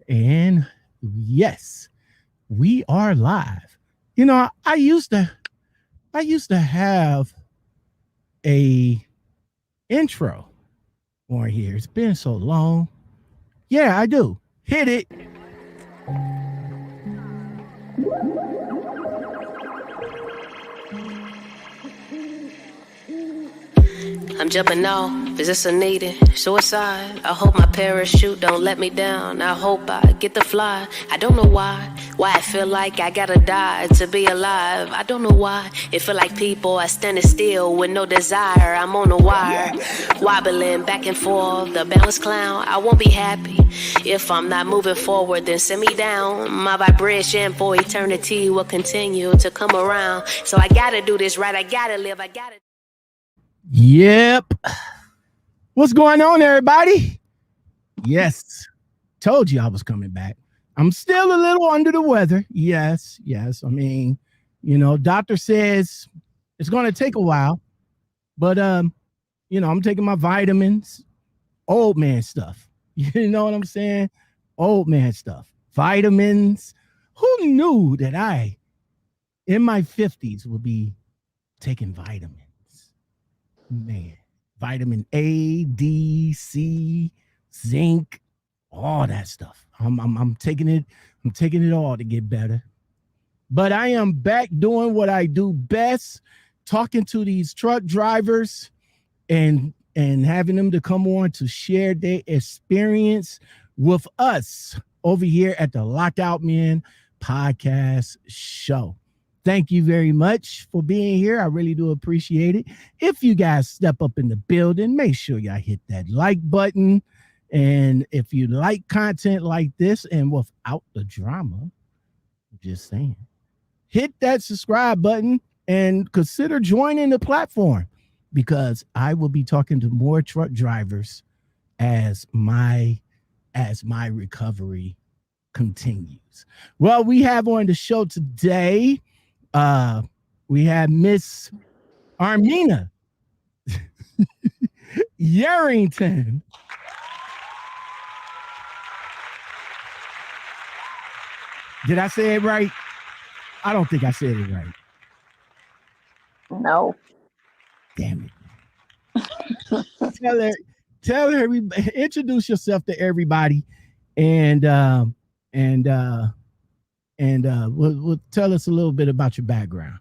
And yes, we are live. You know, I used to have a intro on here. It's been so long. Yeah, I do. Hit it. I'm jumping off, is this a needed suicide? I hope my parachute don't let me down. I hope I get to fly. I don't know why I feel like I gotta die to be alive. I don't know why it feel like people are standing still with no desire. I'm on a wire, wobbling back and forth, the balance clown. I won't be happy if I'm not moving forward, then send me down. My vibration for eternity will continue to come around. So I gotta do this right, I gotta live, I gotta. Yep. What's going on, everybody? Yes. Told you I was coming back. I'm still a little under the weather. Yes. I mean, doctor says it's going to take a while, but I'm taking my vitamins, old man stuff. You know what I'm saying? Old man stuff. Vitamins. Who knew that I in my 50s would be taking vitamins? Man, vitamin A, D, C, zinc, all that stuff. I'm taking it. I'm taking it all to get better. But I am back doing what I do best, talking to these truck drivers and having them to come on to share their experience with us over here at the Lockout Men podcast show. Thank you very much for being here. I really do appreciate it. If you guys step up in the building, make sure y'all hit that like button. And if you like content like this and without the drama, just saying, hit that subscribe button and consider joining the platform because I will be talking to more truck drivers as my recovery continues. Well, we have on the show today, we have Miss Aminata Yarrington. Did I say it right? I don't think I said it right. No. Damn it. tell her, tell her, introduce yourself to everybody, and and uh, we'll tell us a little bit about your background.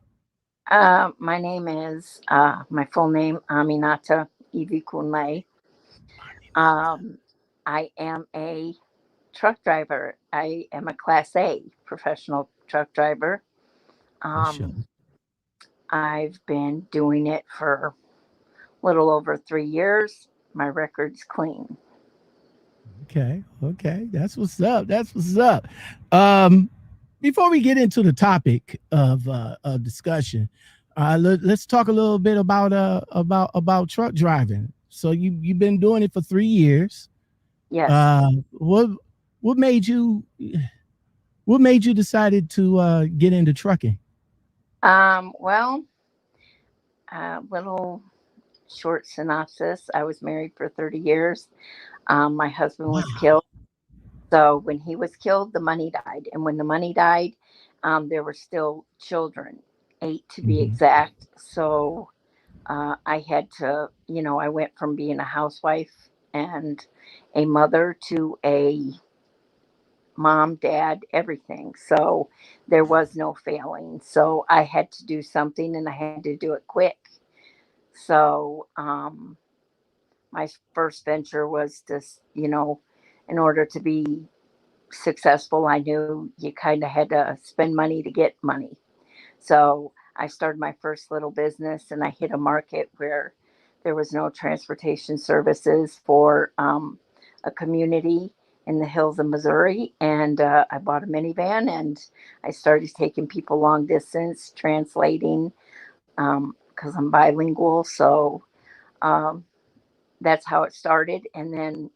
My name is my full name Aminata Kunle. Um, I am a truck driver. I am a Class A professional truck driver. For sure. Um, I've been doing it for a little over 3 years. My record's clean. Okay. That's what's up. That's what's up. Um, Before we get into the topic of discussion, let's talk a little bit about truck driving. So you've been doing it for 3 years. Yes. Uh, what what made you what made you decided to get into trucking? Well, little short synopsis. I was married for 30 years. My husband was Wow. killed. So when he was killed, the money died. And when the money died, there were still children, eight to be Hmm. exact. So I had to, I went from being a housewife and a mother to a mom, dad, everything. So there was no failing. So I had to do something and I had to do it quick. So my first venture was just, in order to be successful, I knew you kind of had to spend money to get money. So I started my first little business and I hit a market where there was no transportation services for a community in the hills of Missouri. And I bought a minivan and I started taking people long distance, translating because I'm bilingual. So um, that's how it started. And then,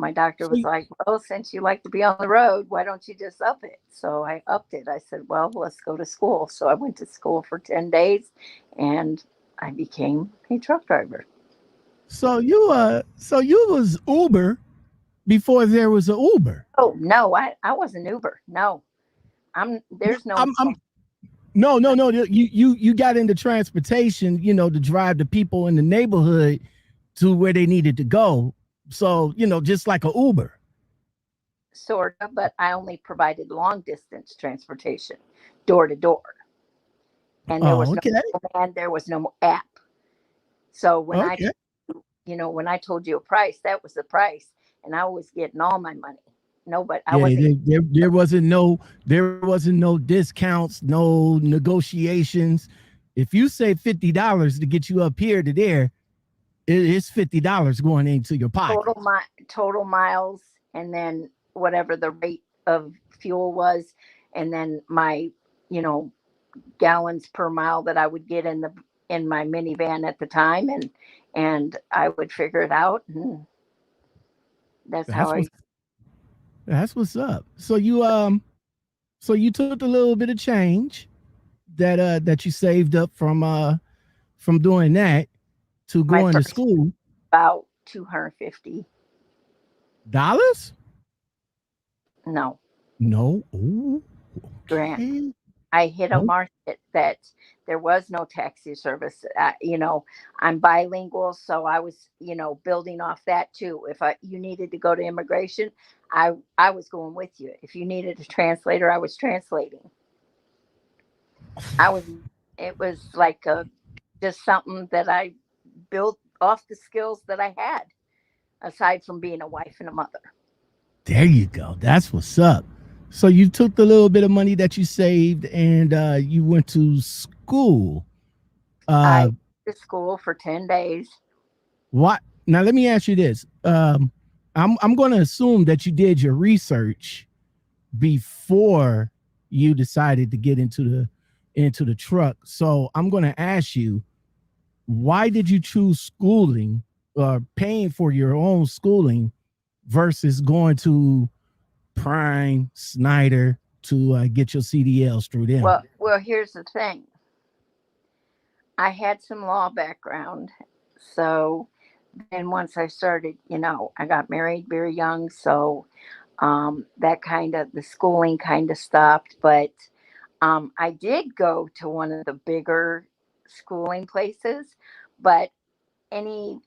my doctor So was like, well, since you like to be on the road, why don't you just up it? So I upped it. I said, well, let's go to school. So I went to school for 10 days and I became a truck driver. So you was Uber before there was a Uber. Oh no, I wasn't Uber. No, No, there's no. I'm no. You got into transportation, to drive the people in the neighborhood to where they needed to go. So, just like a Uber. Sort of, but I only provided long distance transportation, door to door, and there Oh, was no okay. and there was no app. So when Okay. when I told you a price, that was the price, and I was getting all my money. No, but I Yeah, wasn't. there wasn't no discounts, no negotiations. If you say $50 to get you up here to there, it's $50 going into your total pocket. my total miles, and then whatever the rate of fuel was, and then my you know gallons per mile that I would get in my minivan at the time, and I would figure it out, and that's how That's I. what's that's what's up. So you took a little bit of change that you saved up from doing that to My going to first school. about 250. Dollars? No, No. Ooh, grand. okay. I hit a Oh, market that there was no taxi service. I'm bilingual, so I was, building off that too. If you needed to go to immigration, I was going with you. If you needed a translator, I was translating. I was. It was like just something that I built off the skills that I had, aside from being a wife and a mother. there you go. That's what's up. So you took the little bit of money that you saved and you went to school. I Uh, went to school for 10 days. what? Now let me ask you this. I'm going to assume that you did your research before you decided to get into the truck. So I'm going to ask you, why did you choose schooling or paying for your own schooling versus going to Prime, Snyder to get your CDLs through them? Well, here's the thing. I had some law background. So then once I started, I got married very young. So that kind of, the schooling kind of stopped. But I did go to one of the bigger schooling places. But any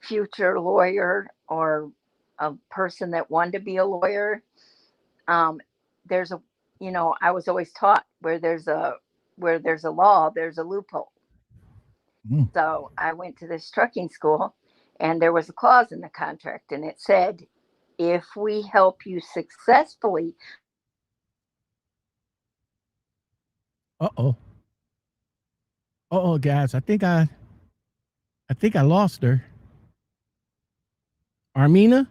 future lawyer or a person that wanted to be a lawyer, um, there's a, I was always taught where there's a law, there's a loophole. Mm. So I went to this trucking school, and there was a clause in the contract, and it said, if we help you successfully. Uh-oh. Uh-oh, guys. I think I lost her. Armina?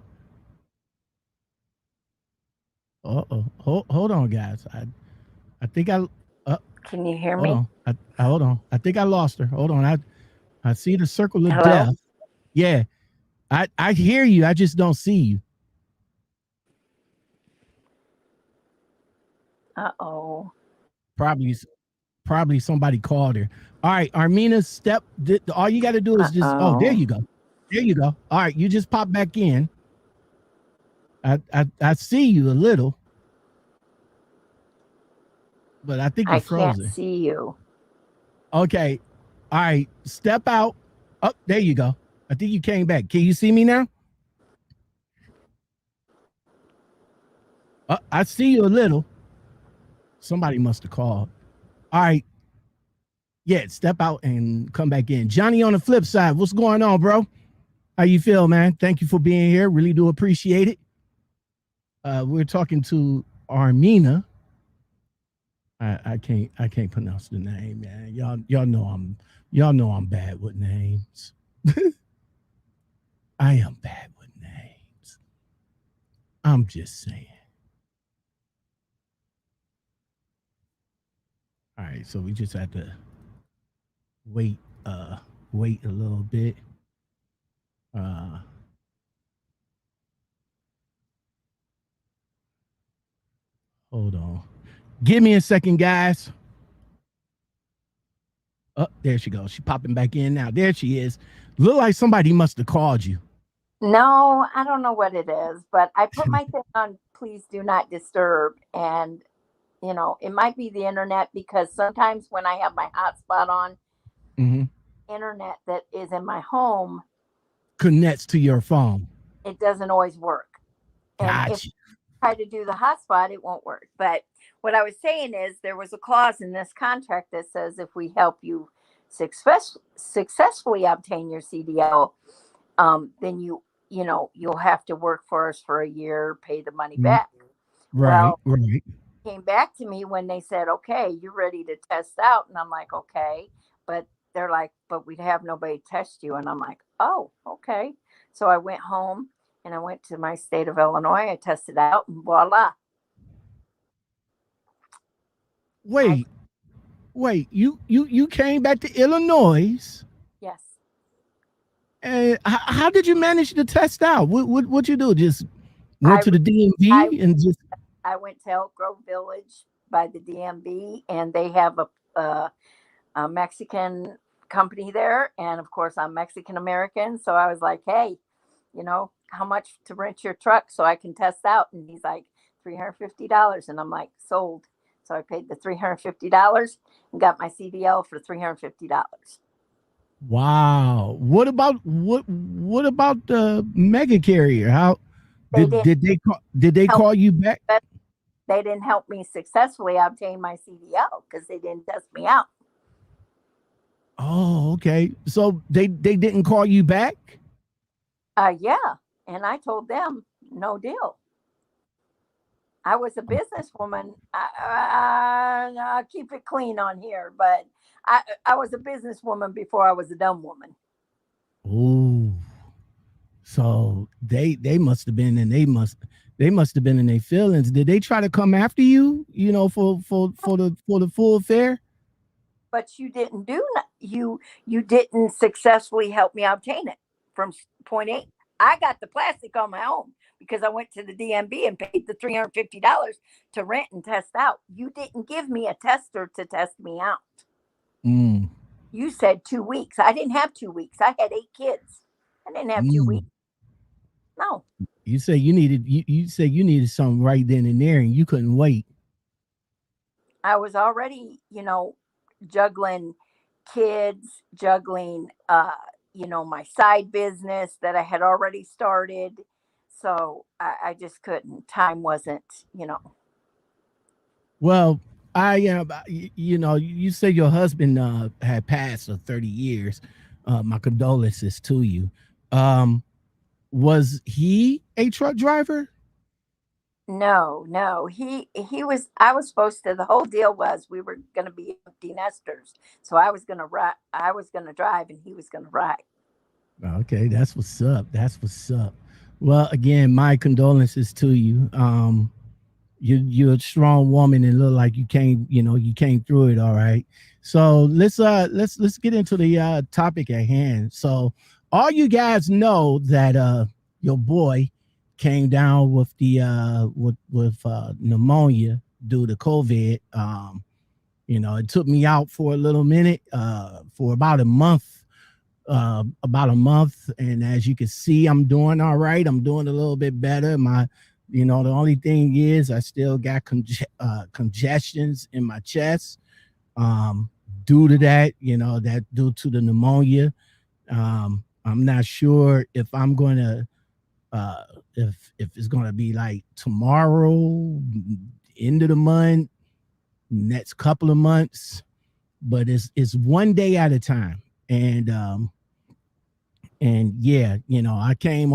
Uh-oh. Hold on, guys. I think uh, Can you hear hold me? on. Hold on. I think I lost her. Hold on. I see the circle of Hello? death. Yeah. I hear you. I just don't see you. Uh-oh. Probably probably somebody called her. All right, Armina, all you got to do is just, oh, there Uh-oh. you go. There you go. All right, you just pop back in. I see you a little, but I think you're I can't frozen. see you. Okay. All right, step out. Oh, there you go. I think you came back. Can you see me now? I see you a little. Somebody must have called. All right. Yeah, step out and come back in. Johnny on the flip side, what's going on, bro? How you feel, man? Thank you for being here. Really do appreciate it. We're talking to Armina. I can't pronounce the name, man. Y'all know I'm bad with names. I am bad with names. I'm just saying. All right, so we just had to wait wait a little bit. Uh Hold on. Give me a second, guys. Oh, there she goes. She popping back in now. There she is. Look like somebody must have called you. No, I don't know what it is, but I put my thing on please do not disturb. And, it might be the internet because sometimes when I have my hotspot on, Hmm. internet that is in my home, Connects to your phone. it doesn't always work. And if Gotcha. I try to do the hotspot, it won't work. But what I was saying is there was a clause in this contract that says if we help you successfully obtain your CDL, then you'll have to work for us for a year, pay the money Mm, back. right, Well, right. came back to me when they said, okay, you're ready to test out. And I'm like, okay. But they're like, but we'd have nobody test you. And I'm like, oh, okay. So I went home and I went to my state of Illinois. I tested out and voila. I, Wait, wait. You came back to Illinois, yes, and how did you manage to test out? What you do? Just went I, to the I, DMV and just I went to Elk Grove Village by the DMV and they have a Mexican company there. And of course, I'm Mexican American. So I was like, hey, how much to rent your truck so I can test out? And he's like, $350. And I'm like, sold. So I paid the $350 and got my CDL for $350. wow. What about the mega carrier? How They didn't did they help call you back? they didn't help me successfully obtain my CDL because they didn't test me out. Oh, okay. So they didn't call you back? Yeah. And I told them no deal. I was a businesswoman. I'll keep it clean on here, but I was a businesswoman before I was a dumb woman. Oh, so they must have been and they must have been in their feelings. Did they try to come after you? For the full fare? But you didn't you didn't successfully help me obtain it from point A. I got the plastic on my own because I went to the DMB and paid the $350 to rent and test out. You didn't give me a tester to test me out. Mm, You said 2 weeks. I didn't have 2 weeks. I had 8 kids. I didn't have 2 weeks. mm. No. You say you say you needed something right then and there, and you couldn't wait. I was already, juggling kids, juggling, my side business that I had already started. So I just couldn't. Time wasn't. Well, I am. You say your husband had passed for 30 years. My condolences to you. Um, was he a truck driver? No, no. He was. I was supposed to. The whole deal was we were going to be empty nesters. So I was going to ride. I was going to drive, and he was going to ride. Okay, that's what's up. That's what's up. Well, again, my condolences to you. You're a strong woman and look like you came through it all right. So let's get into the topic at hand. So all you guys know that your boy came down with the pneumonia due to COVID. It took me out for a little minute, for about a month, and as you can see, I'm doing all right. I'm doing a little bit better. The only thing is I still got congestions in my chest, um, due to that. That due to the pneumonia. I'm not sure if I'm gonna uh, if it's gonna be like tomorrow, end of the month, next couple of months, but it's one day at a time, and yeah, I came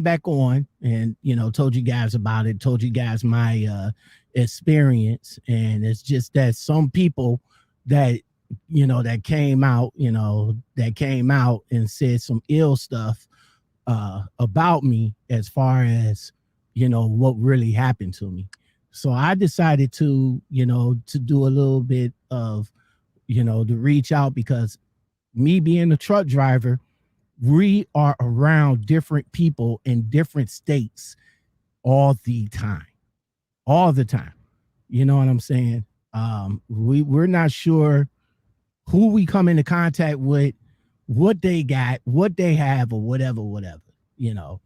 back on and told you guys about it, told you guys my experience, and it's just that some people that that came out and said some ill stuff about me as far as what really happened to me. So I decided to do a little bit of to reach out, because me being a truck driver, we are around different people in different states all the time, all the time. You know what I'm saying? We're not sure who we come into contact with, what they got, what they have, or whatever, whatever. You know,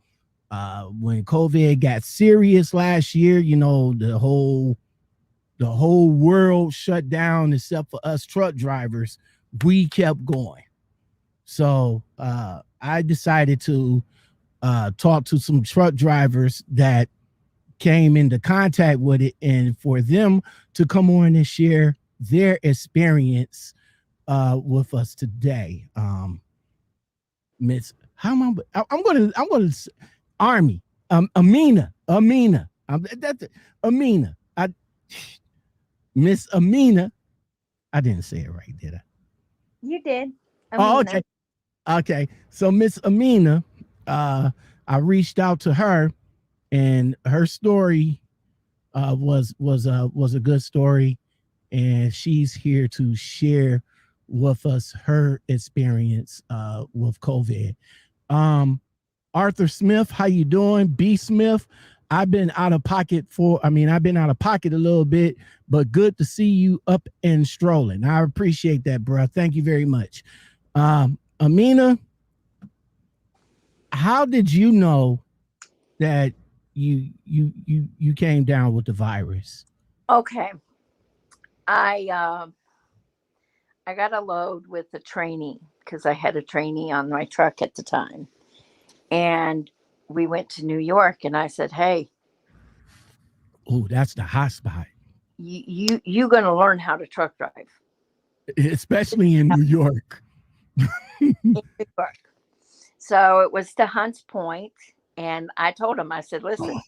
when COVID got serious last year, you know, the whole world shut down except for us truck drivers. We kept going. So I decided to talk to some truck drivers that came into contact with it, and for them to come on and share their experience with us today. Miss, how am I'm gonna Army, Amina, that's Amina. Miss Amina. I didn't say it right, did I? You did, Oh, Amina. okay. Okay. So Miss Amina, I reached out to her, and her story was a good story, and she's here to share with us her experience with COVID. Um, Arthur Smith, how you doing? B Smith, I've been out of pocket I've been out of pocket a little bit, but good to see you up and strolling. I appreciate that, bro. Thank you very much. Amina, how did you know that you came down with the virus? Okay, I I got a load with the trainee because I had a trainee on my truck at the time, and we went to New York. And I said, "Hey, Oh, that's the hot spot, you gonna learn how to truck drive especially in New York. in New York." So it was to Hunts Point, and I told him, I said, "Listen,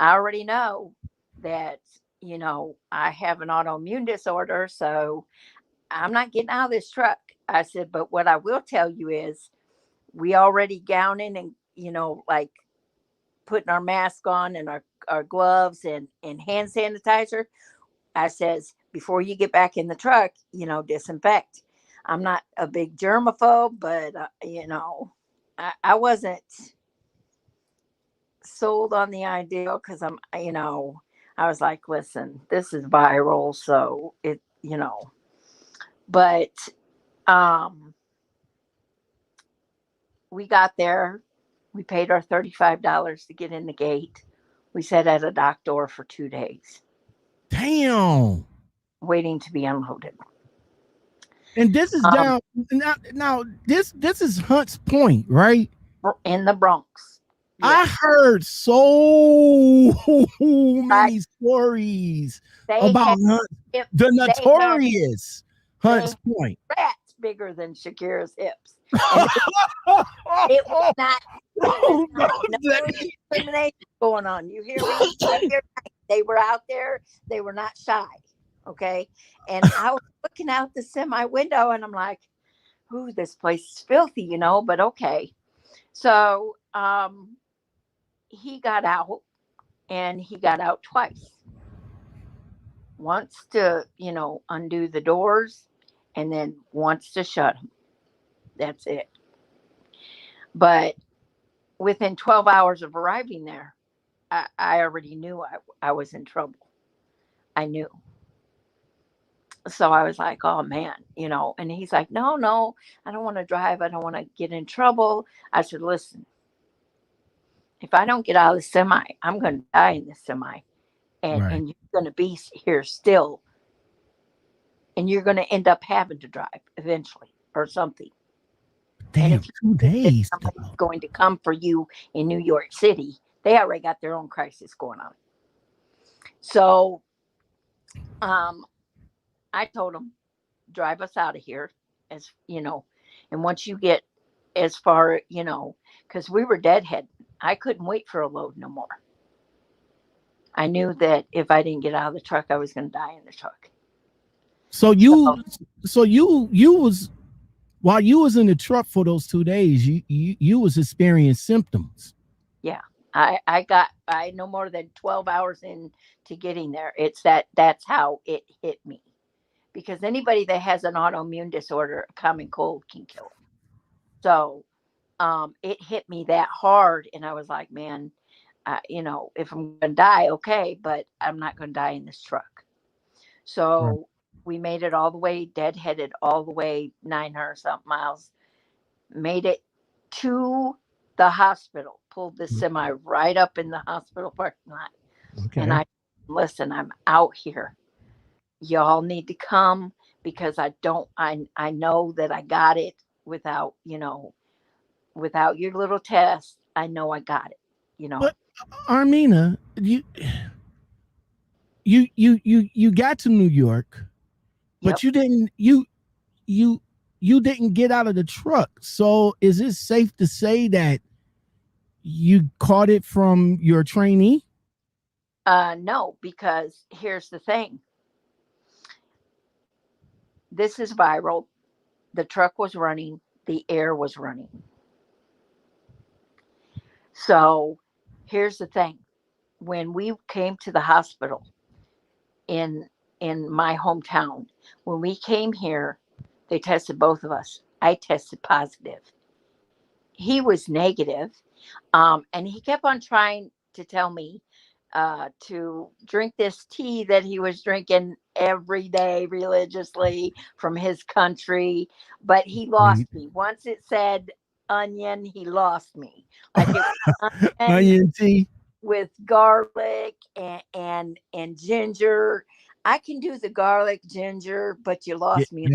I already know that I have an autoimmune disorder, so I'm not getting out of this truck." I said, "But what I will tell you is we already gowning and like putting our mask on and our gloves and hand sanitizer." I says, "Before you get back in the truck, disinfect." I'm not a big germaphobe, but I wasn't sold on the idea because I was like, "Listen, this is viral, so but um we got there. We paid our $35 to get in the gate. We sat at a dock door for 2 days Damn. waiting to be unloaded. And this is Um, down now. This is Hunts Point, right? in the Bronx. I Yeah. heard so Right. many stories They about had hip, the they had notorious they Hunts had Point. rats bigger than Shakira's hips. And it was not it was Oh, not no discrimination going on. You hear me? Day or night. They were out there, they were not shy. Okay. And I was looking out the semi window and I'm like, "Ooh, this place is filthy, but okay." So he got out, and he got out twice. Once to, undo the doors, and then once to shut them. That's it. But within 12 hours of arriving there, I already knew I was in trouble. I knew. So I was like, "Oh man," and he's like, "No, no, I don't want to drive. I don't want to get in trouble." I said, "Listen, if I don't get out of the semi, I'm going to die in the semi, Right. and you're going to be here still, and you're going to end up having to drive eventually or something. And Damn, if you two think that days somebody's though. going to come for you in New York City, they already got their own crisis going on." So um, I told them, "Drive us out of here, as and once you get as far, because we were deadhead. I couldn't wait for a load no more. I knew that if I didn't get out of the truck, I was going to die in the truck." So So you was while you was in the truck for those 2 days, you was experiencing symptoms. yeah, I no more than 12 hours into getting there. That's how it hit me. Because anybody that has an autoimmune disorder, a common cold can kill them. So it hit me that hard, and I was like, "Man, if I'm gonna die, okay, but I'm not gonna die in this truck." Right. So We made it all the way, deadheaded all the way 900 something miles. Made it to the hospital. Pulled the semi right up in the hospital parking lot. And Okay. I listen. I'm out here. Y'all need to come because I don't. I know that I got it without without your little test. I know I got it. You know. But Armina, you got to New York, but Yep. you you didn't get out of the truck. So is it safe to say that you caught it from your trainee? No, because here's the thing. This is viral. The truck was running. The air was running. So here's the thing. When we came to the hospital in my hometown, when we came here, they tested both of us. I tested positive. He was negative, and he kept on trying to tell me to drink this tea that he was drinking every day religiously from his country. But he lost Wait. me. Once it said onion, he lost me. Like it was onion Onion tea. with garlic and ginger. I can do the garlic ginger, but you Yeah, lost me.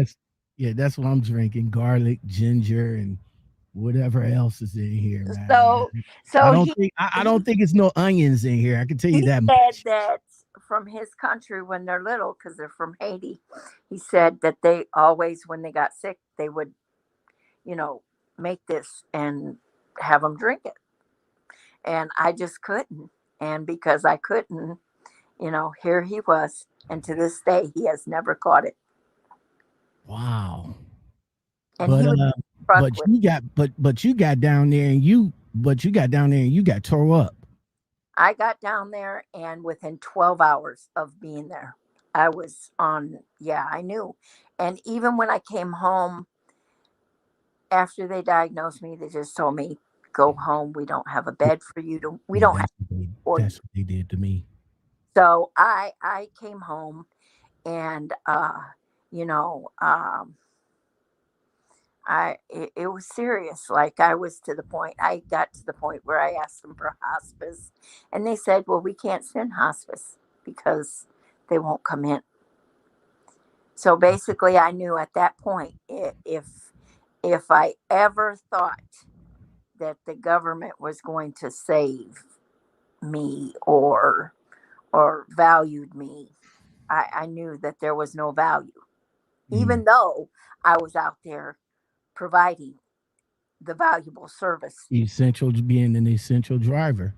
that's what I'm drinking. Garlic, ginger, and whatever else is in here, man. So so he I he don't think it's no onions in here. I can tell you he that said much. that from his country when they're little, because they're from Haiti, he said that they always, when they got sick, they would, you know, make this and have them drink it. And I just couldn't. And because I couldn't, here he was. And to this day, he has never caught it. Wow. And But he was struck with. but you got down there and you got down there and you got tore up. I got down there, and within 12 hours of being there, I was on. Yeah, I knew. And even when I came home after they diagnosed me, they just told me, "Go home. We don't have a bed for you. We Yeah, don't have for you." that's what they did to me. So I came home, and you know, it was serious. Like I was to the point. I got to the point where I asked them for hospice, and they said, "Well, we can't send hospice because they won't come in." So basically, I knew at that point, if I ever thought that the government was going to save me or valued me, I knew that there was no value, Mm. even though I was out there providing the valuable service. Essential being an essential driver.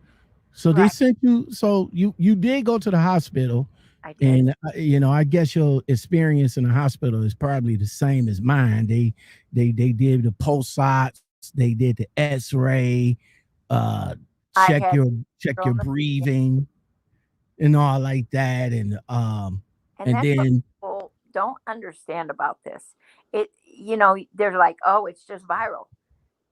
So they Right. sent you. So you did go to the hospital, I did. and I guess your experience in the hospital is probably the same as mine. They did the pulse shots, they did the X-ray, uh, I check had your on the breathing and all like that, and and that's what then people don't understand about this. They're like, "Oh, it's just viral."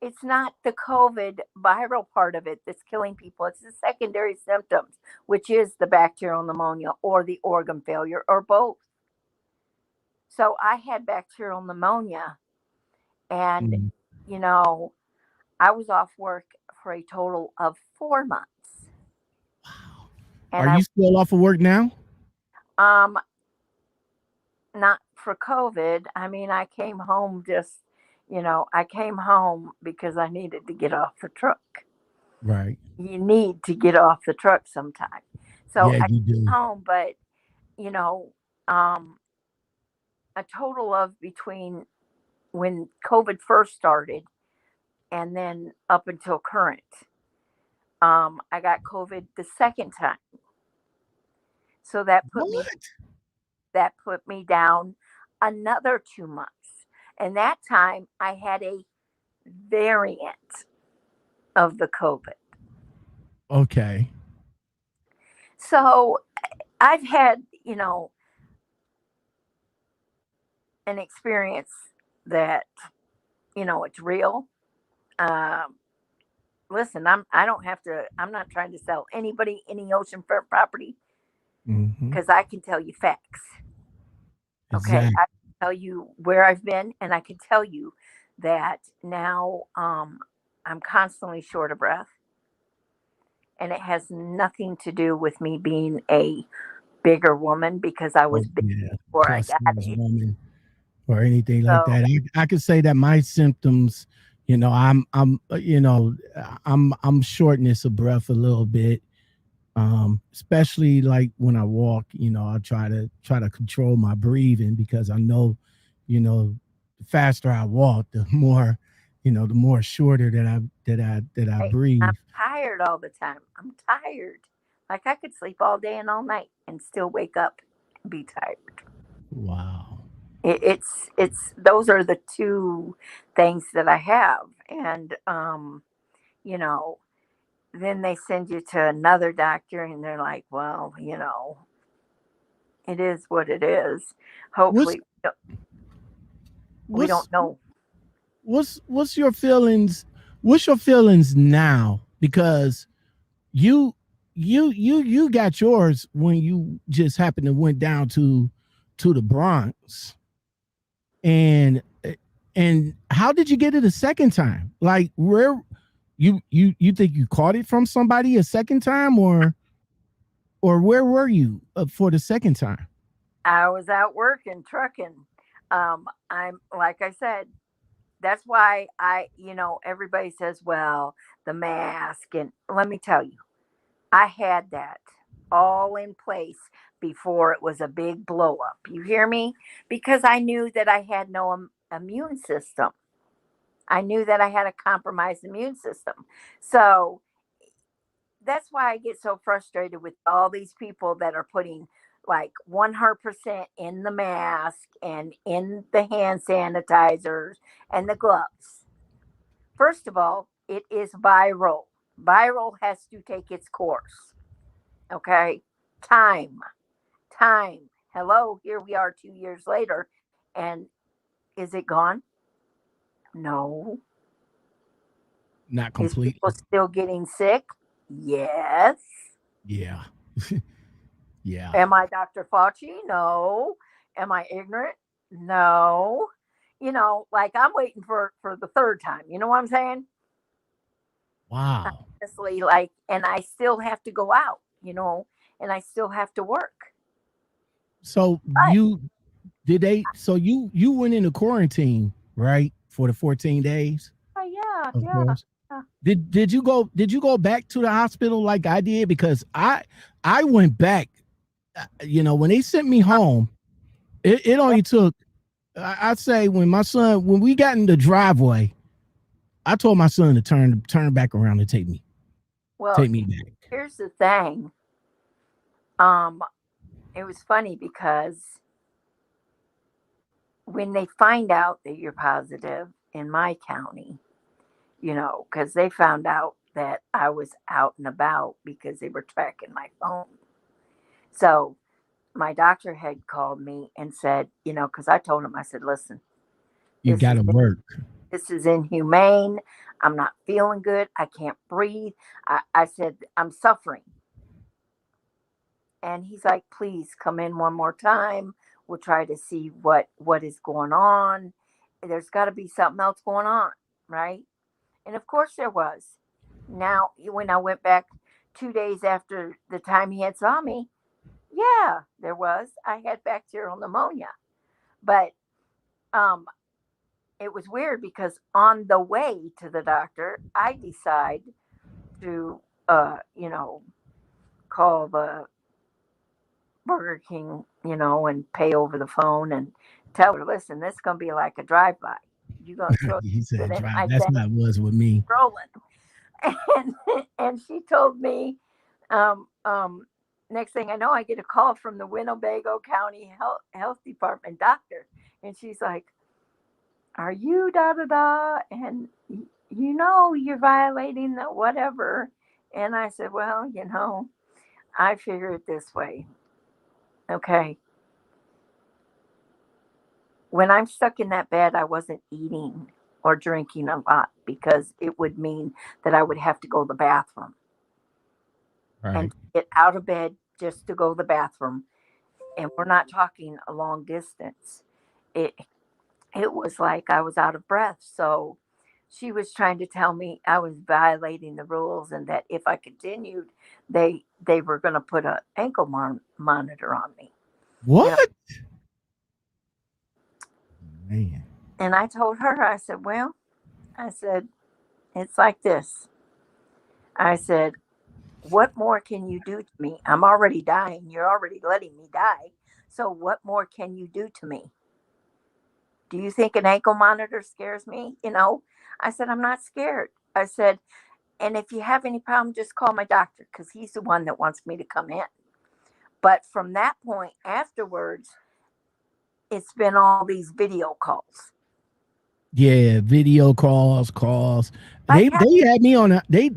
It's not the COVID viral part of it that's killing people. It's the secondary symptoms, which is the bacterial pneumonia or the organ failure or both. So I had bacterial pneumonia, and, mm, you know, I was off work for a total of 4 months. are And you still off of work now? um, not for COVID. I mean, I came home I came home because I needed to get off the truck. Right. You need to get off the truck sometime. So Yeah, I you came do. home, but you know, um, a total of between when COVID first started and then up until current, I got COVID the second time. So What? that put me down another 2 months, and that time I had a variant of the COVID. Okay. So I've had an experience that it's real. Um, Listen, I don't have to. I'm not trying to sell anybody any oceanfront property Hmm. because I can tell you facts. Okay, Exactly. I can tell you where I've been, and I can tell you that now I'm constantly short of breath, and it has nothing to do with me being a bigger woman because I Oh was big yeah, before I plus got size it. woman or anything like So that. I could say that my symptoms, I'm shortness of breath a little bit. Especially like when I walk, I try to control my breathing because I know, the faster I walk, the more, the more shorter that I I'm breathe. tired all the time. I'm tired. Like I could sleep all day and all night and still wake up and be tired. Wow. It's those are the two things that I have, and you know, then they send you to another doctor, and they're like, well, it is what it is. What's Hopefully, we what's don't know. what's your feelings? What's your feelings now? Because you you got yours when you just happened to went down to the Bronx, and how did you get it a second time? Like where you think you caught it from somebody a second time, or where were you for the second time? I was out working, trucking. I'm like I said, that's why everybody says, well, the mask, and let me tell you, I had that all in place before it was a big blow up. You hear me? Because I knew that I had no immune system. I knew that I had a compromised immune system. So that's why I get so frustrated with all these people that are putting like 100% in the mask and in the hand sanitizers and the gloves. First of all, it is viral. Viral has to take its course. Okay. Time, time. Hello, here we are 2 years later. And is it gone? No. Not Is people completely. still getting sick? Yes. Yeah. Yeah. Am I Dr. Fauci? No. Am I ignorant? No. Like I'm waiting for the third time. You know what I'm saying? Wow. Honestly, like, and I still have to go out, and I still have to work. So But you went into quarantine, right? For the 14 days, yeah, of yeah, course. yeah. Did you go back to the hospital like I did? Because I went back, when they sent me home, it Yeah. only took, I'd say, when we got in the driveway, I told my son to turn back around and Well, take me back. here's the thing. Um, it was funny because when they find out that you're positive in my county, because they found out that I was out and about because they were tracking my phone. So my doctor had called me and said, because I told him, I said, listen, You this is gotta work. this is inhumane. I'm not feeling good. I can't breathe. I said, I'm suffering. And he's like, please come in one more time. We'll try to see what is going on. There's got to be something else going on, right? And of course there was. Now, when I went back 2 days after the time he had saw me, yeah, there was. I had bacterial pneumonia, but um, it was weird because on the way to the doctor, I decide to, call the Burger King, and pay over the phone and tell her, listen, this is gonna be like a drive by. You're gonna throw He it said, in "Drive." my That's thing, how it was with me. rolling. And and she told me, um, um, next thing I know, I get a call from the Winnebago County Health Department doctor, and she's like, "Are you da da da?" And you're violating the whatever. And I said, "Well, I figure it this way. Okay, when I'm stuck in that bed, I wasn't eating or drinking a lot because it would mean that I would have to go to the bathroom. And Right. to get out of bed just to go to the bathroom, and we're not talking a long distance. It it was like I was out of breath. So she was trying to tell me I was violating the rules and that if I continued, they were going to put an ankle monitor on me. And What? Man. and I told her, I said, well, I said, it's like this. I said, what more can you do to me? I'm already dying. You're already letting me die. So what more can you do to me? Do you think an ankle monitor scares me? I said, I'm not scared. I said, and if you have any problem, just call my doctor because he's the one that wants me to come in. But from that point afterwards, it's been all these video calls. Yeah, video calls. Like, They had me on a they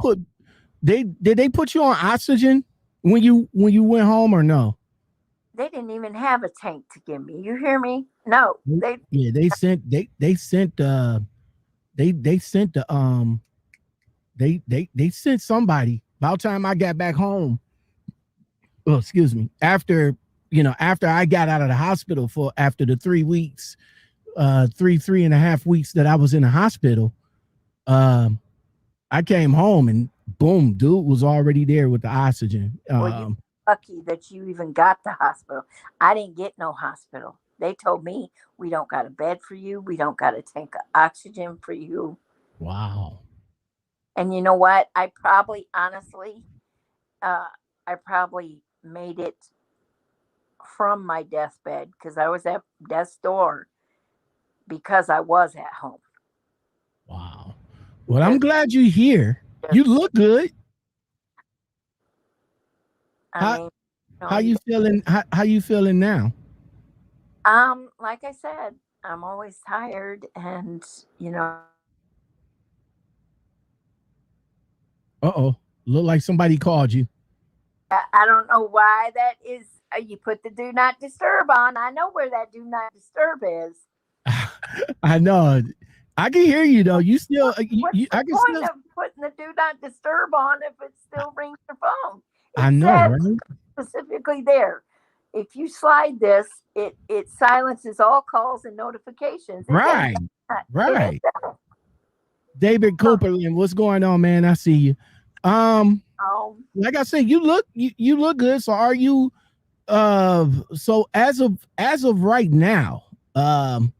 put they did they put you on oxygen when you went home or no? they didn't even have a tank to give me. You hear me? No, they. Yeah, they sent the they sent somebody about time I got back home. Oh, excuse me. After I got out of the hospital for after the 3 weeks, 3.5 weeks that I was in the hospital, I came home and boom, dude was already there with the oxygen. Well, you lucky that you even got the hospital. I didn't get no hospital. They told me we don't got a bed for you. We don't got a tank of oxygen for you. Wow. And you know what? I probably, honestly, I probably made it from my deathbed because I was at death's door because I was at home. Wow. Well, I'm glad you're here. You look good. I mean, How you feeling? How you feeling now? like I said, I'm always tired, and you know, Uh-oh. Look like somebody called you. I don't know why that is. You put the do not disturb on. I know where that do not disturb is. I know. I can hear you though. You still What's the I can point still of putting the do not disturb on if it still rings your phone? I It know, says right? specifically there. If you slide this, it silences all calls and notifications. It does Right. not. Right. David Copeland, what's going on, man? I see you. Like I said, you look good. So are you so as of right now, of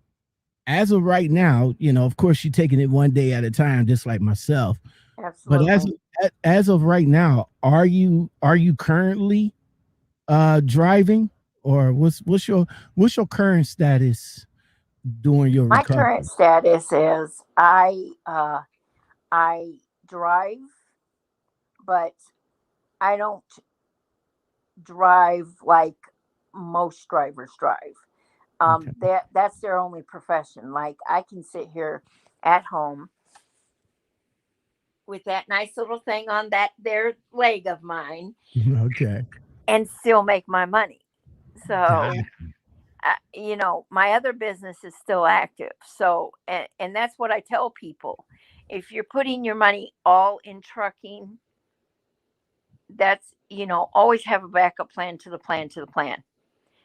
course you're taking it one day at a time, just like myself. Absolutely. But as of right now, are you currently driving, or what's your current status during your My recovery? current status is I drive, but I don't drive like most drivers drive. Okay. That's their only profession. Like I can sit here at home with that nice little thing on that their leg of mine Okay. and still make my money. Got So, my other business is still active. So, and that's what I tell people. If you're putting your money all in trucking, that's, always have a backup plan to the plan to the plan.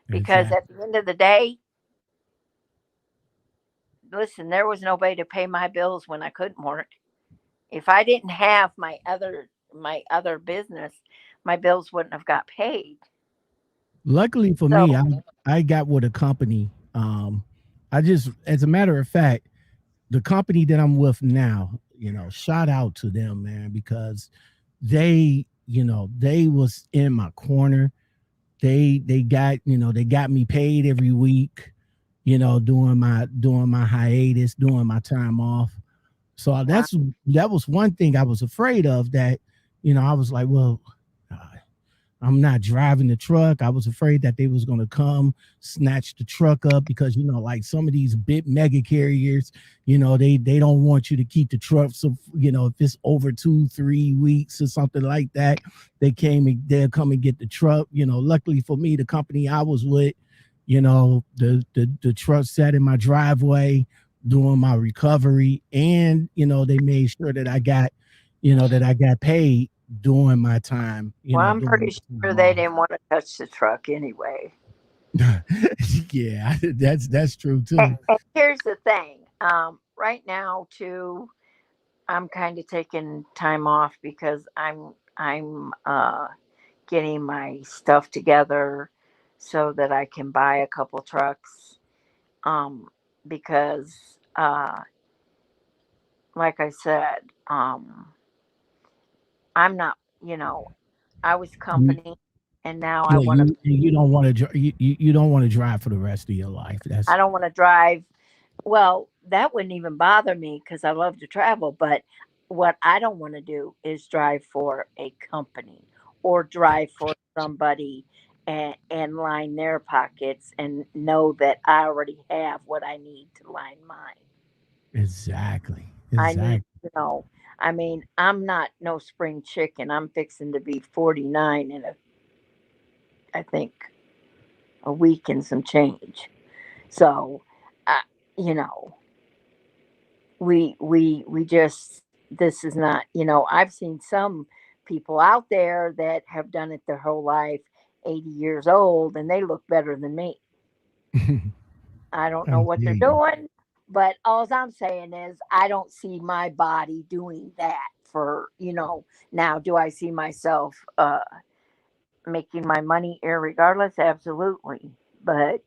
Because exactly. at the end of the day, listen, there was nobody to pay my bills when I couldn't work. If I didn't have my other business, my bills wouldn't have got paid. Luckily for me, So I got with a company. I just, as a matter of fact, the company that I'm with now, shout out to them, man, because they was in my corner. They got me paid every week, during my hiatus, during my time off. So wow, that was one thing I was afraid of, that, I was like, well, uh, I'm not driving the truck. I was afraid that they was gonna come snatch the truck up because, like some of these big mega carriers, they don't want you to keep the truck. So, if it's over 2-3 weeks or something like that, they'll come and get the truck. Luckily for me, the company I was with, the truck sat in my driveway during my recovery, and they made sure that I got paid during my time, Well, I'm during pretty my sure time they off. didn't want to touch the truck anyway. Yeah, that's true And, too. and here's the thing. Right now, too, I'm kind of taking time off because I'm getting my stuff together so that I can buy a couple trucks. Because like I said, I'm not. I was You, company, and now I yeah, want to. you don't want to you don't want to drive for the rest of your life. I That's don't want to drive. Well, that wouldn't even bother me because I love to travel. But what I don't want to do is drive for a company or drive for somebody and line their pockets and know that I already have what I need to line mine. exactly, I need, exactly. I mean, I'm not no spring chicken. I'm fixing to be 49 in I think, a week and some change. So, uh, you know, we just this is not. I've seen some people out there that have done it their whole life, 80 years old, and they look better than me. I don't I know what hear they're you. doing, but all I'm saying is I don't see my body doing that for. Now, do I see myself making my money irregardless? Absolutely. But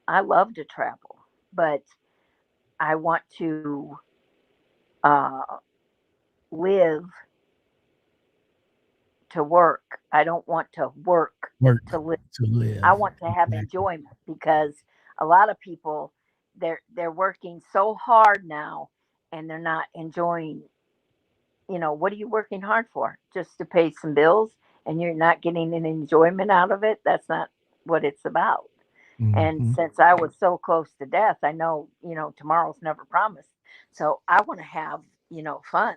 I love to travel, but I want to uh, live to work. I don't want to work Work to live. to I live. want to have Exactly. enjoyment because a lot of people they're working so hard now and they're not enjoying. What are you working hard for? Just to pay some bills and you're not getting an enjoyment out of it? That's not what it's about. And Hmm. since I was so close to death, I know, tomorrow's never promised. So I want to have, fun.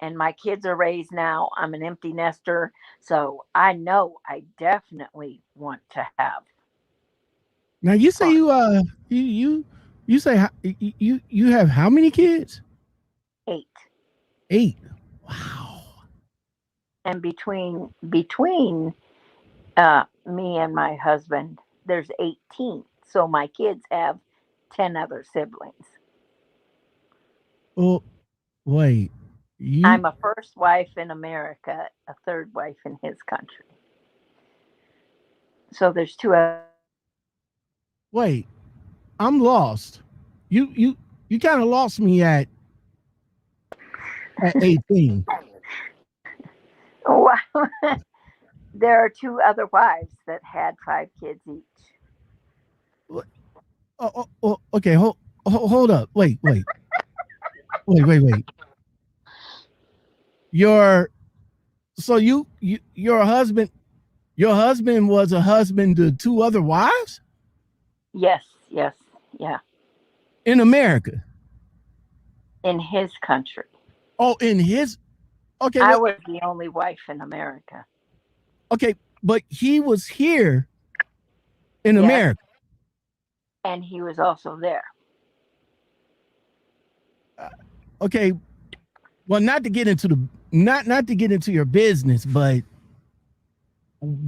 And my kids are raised now. I'm an empty nester. So I know I definitely want to have Now you say fun. you say you have how many kids? 8. 8. Wow. And between me and my husband, there's 18. So my kids have 10 other siblings. Oh, wait. You I'm a first wife in America, a third wife in his country. So there's two other. wait. I'm lost. You kind of lost me at 18. Wow. There are two other wives that had 5 kids each. What? Okay. Hold up. Wait. Your so your husband was a husband to 2 other wives Yes, yes, yeah. in America. In his country. Oh, in his okay. I What? was the only wife in America. Okay, but he was here in Yes, America. and he was also there. Uh, Okay, well, not to get into your business, but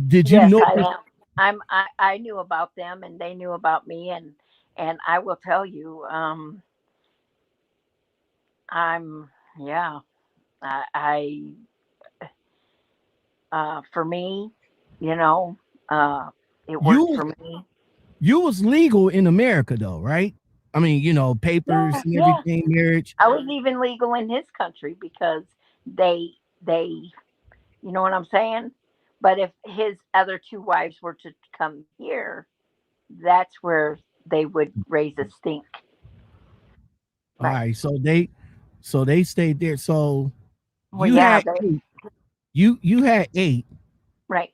did you Yes, know? I am. I knew about them and they knew about me, and I will tell you, I'm yeah, for me, you know, uh it worked you for me. you was legal in America though, right? I mean, papers Yeah, and yeah. everything, marriage. I was even legal in his country because they you know what I'm saying? But if his other two wives were to come here, that's where they would raise a stink. All Right. right, so they stayed there. So Well, you yeah, had eight. You had 8. right.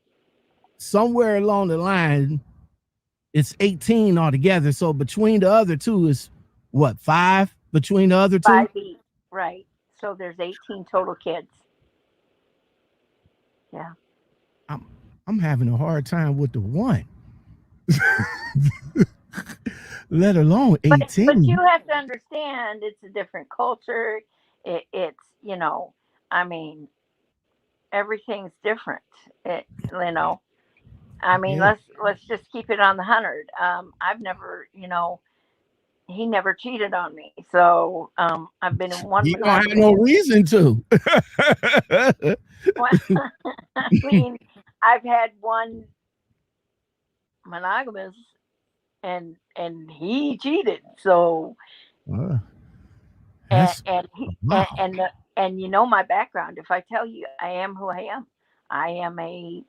Somewhere along the line, it's 18 altogether. So between the other two is what, 5 between the other two? 5 each. Right. So there's 18 total kids. Yeah. I'm I'm having a hard time with the one, let alone But you 18. have to understand it's a different culture. It's, I mean, everything's different. It, you know, I mean, Yeah. let's just keep it on the 100. I've never, he never cheated on me. So I've been in one He don't have monogamous. no reason to. Well, I mean, I've had one monogamous, and he cheated. So Uh, and that's and he, wow. and my background. If I tell you I am who I am,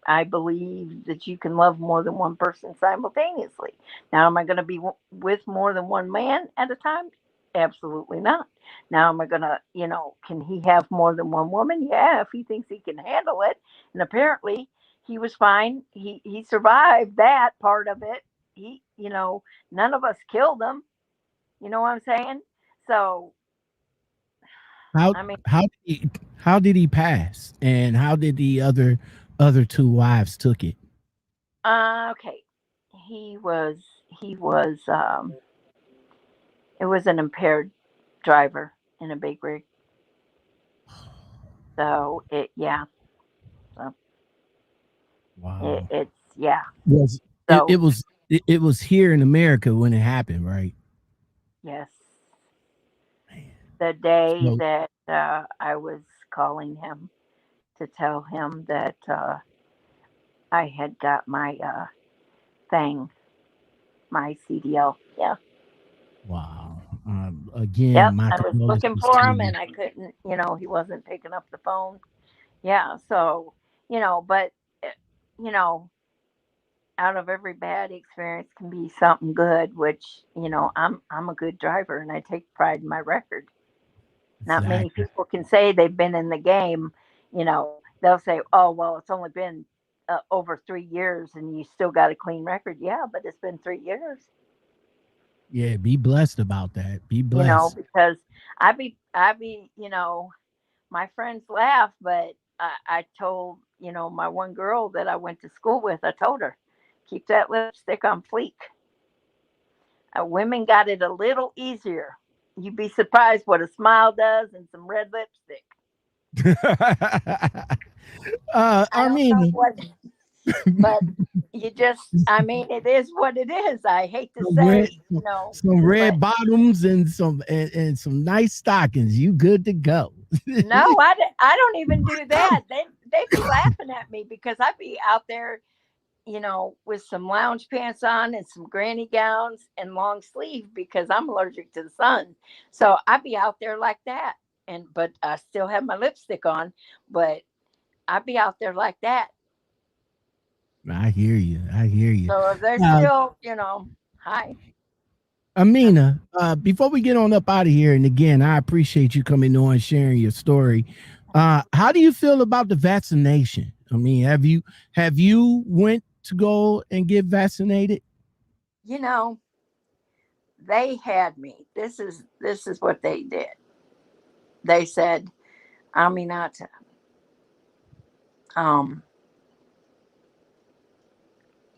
I believe that you can love more than one person simultaneously. Now, am I going to be with more than one man at a time? Absolutely not. Now, am I going to, can he have more than one woman? Yeah, if he thinks he can handle it. And apparently he was fine. He survived that part of it. None of us killed him. You know what I'm saying? So, How I mean, how did he pass, and how did the other two wives took it? okay. He was he was it was an impaired driver in a big rig. So yeah. So Wow. it's yeah. Was it, it So was it was here in America when it happened, right? yes, Man. the day So that I was calling him to tell him that I had got my thing, my CDL. Yeah. wow. Again, Yep. my I was looking condolences for to him you. and I couldn't. He wasn't picking up the phone. Yeah. So but eh, you know, out of every bad experience can be something good, which I'm a good driver and I take pride in my record. Not many Exactly. people can say they've been in the game. They'll say, "Oh, well, it's only been over 3 years and you still got a clean record." Yeah, but it's been 3 years. Yeah, be blessed about that. Be blessed. Because I be my friends laugh, but I told my one girl that I went to school with. I told her, keep that lipstick on fleek. Women got it a little easier. You'd be surprised what a smile does and some red lipstick. I don't know Armina, what, but I mean, it is what it is. I hate to some red, say, some but red bottoms and some nice stockings. You good to go. no, I don't even do that. They be laughing at me because I be out there, with some lounge pants on and some granny gowns and long sleeve because I'm allergic to the sun. So I be out there like that. But I still have my lipstick on, but I be out there like that. I hear you. I hear you. So if they're Uh, still, hi. Amina, before we get on up out of here, and again, I appreciate you coming on and sharing your story. How do you feel about the vaccination? I mean, have you went to go and get vaccinated? You know, they had me. This is what they did. They said, Aminata, um,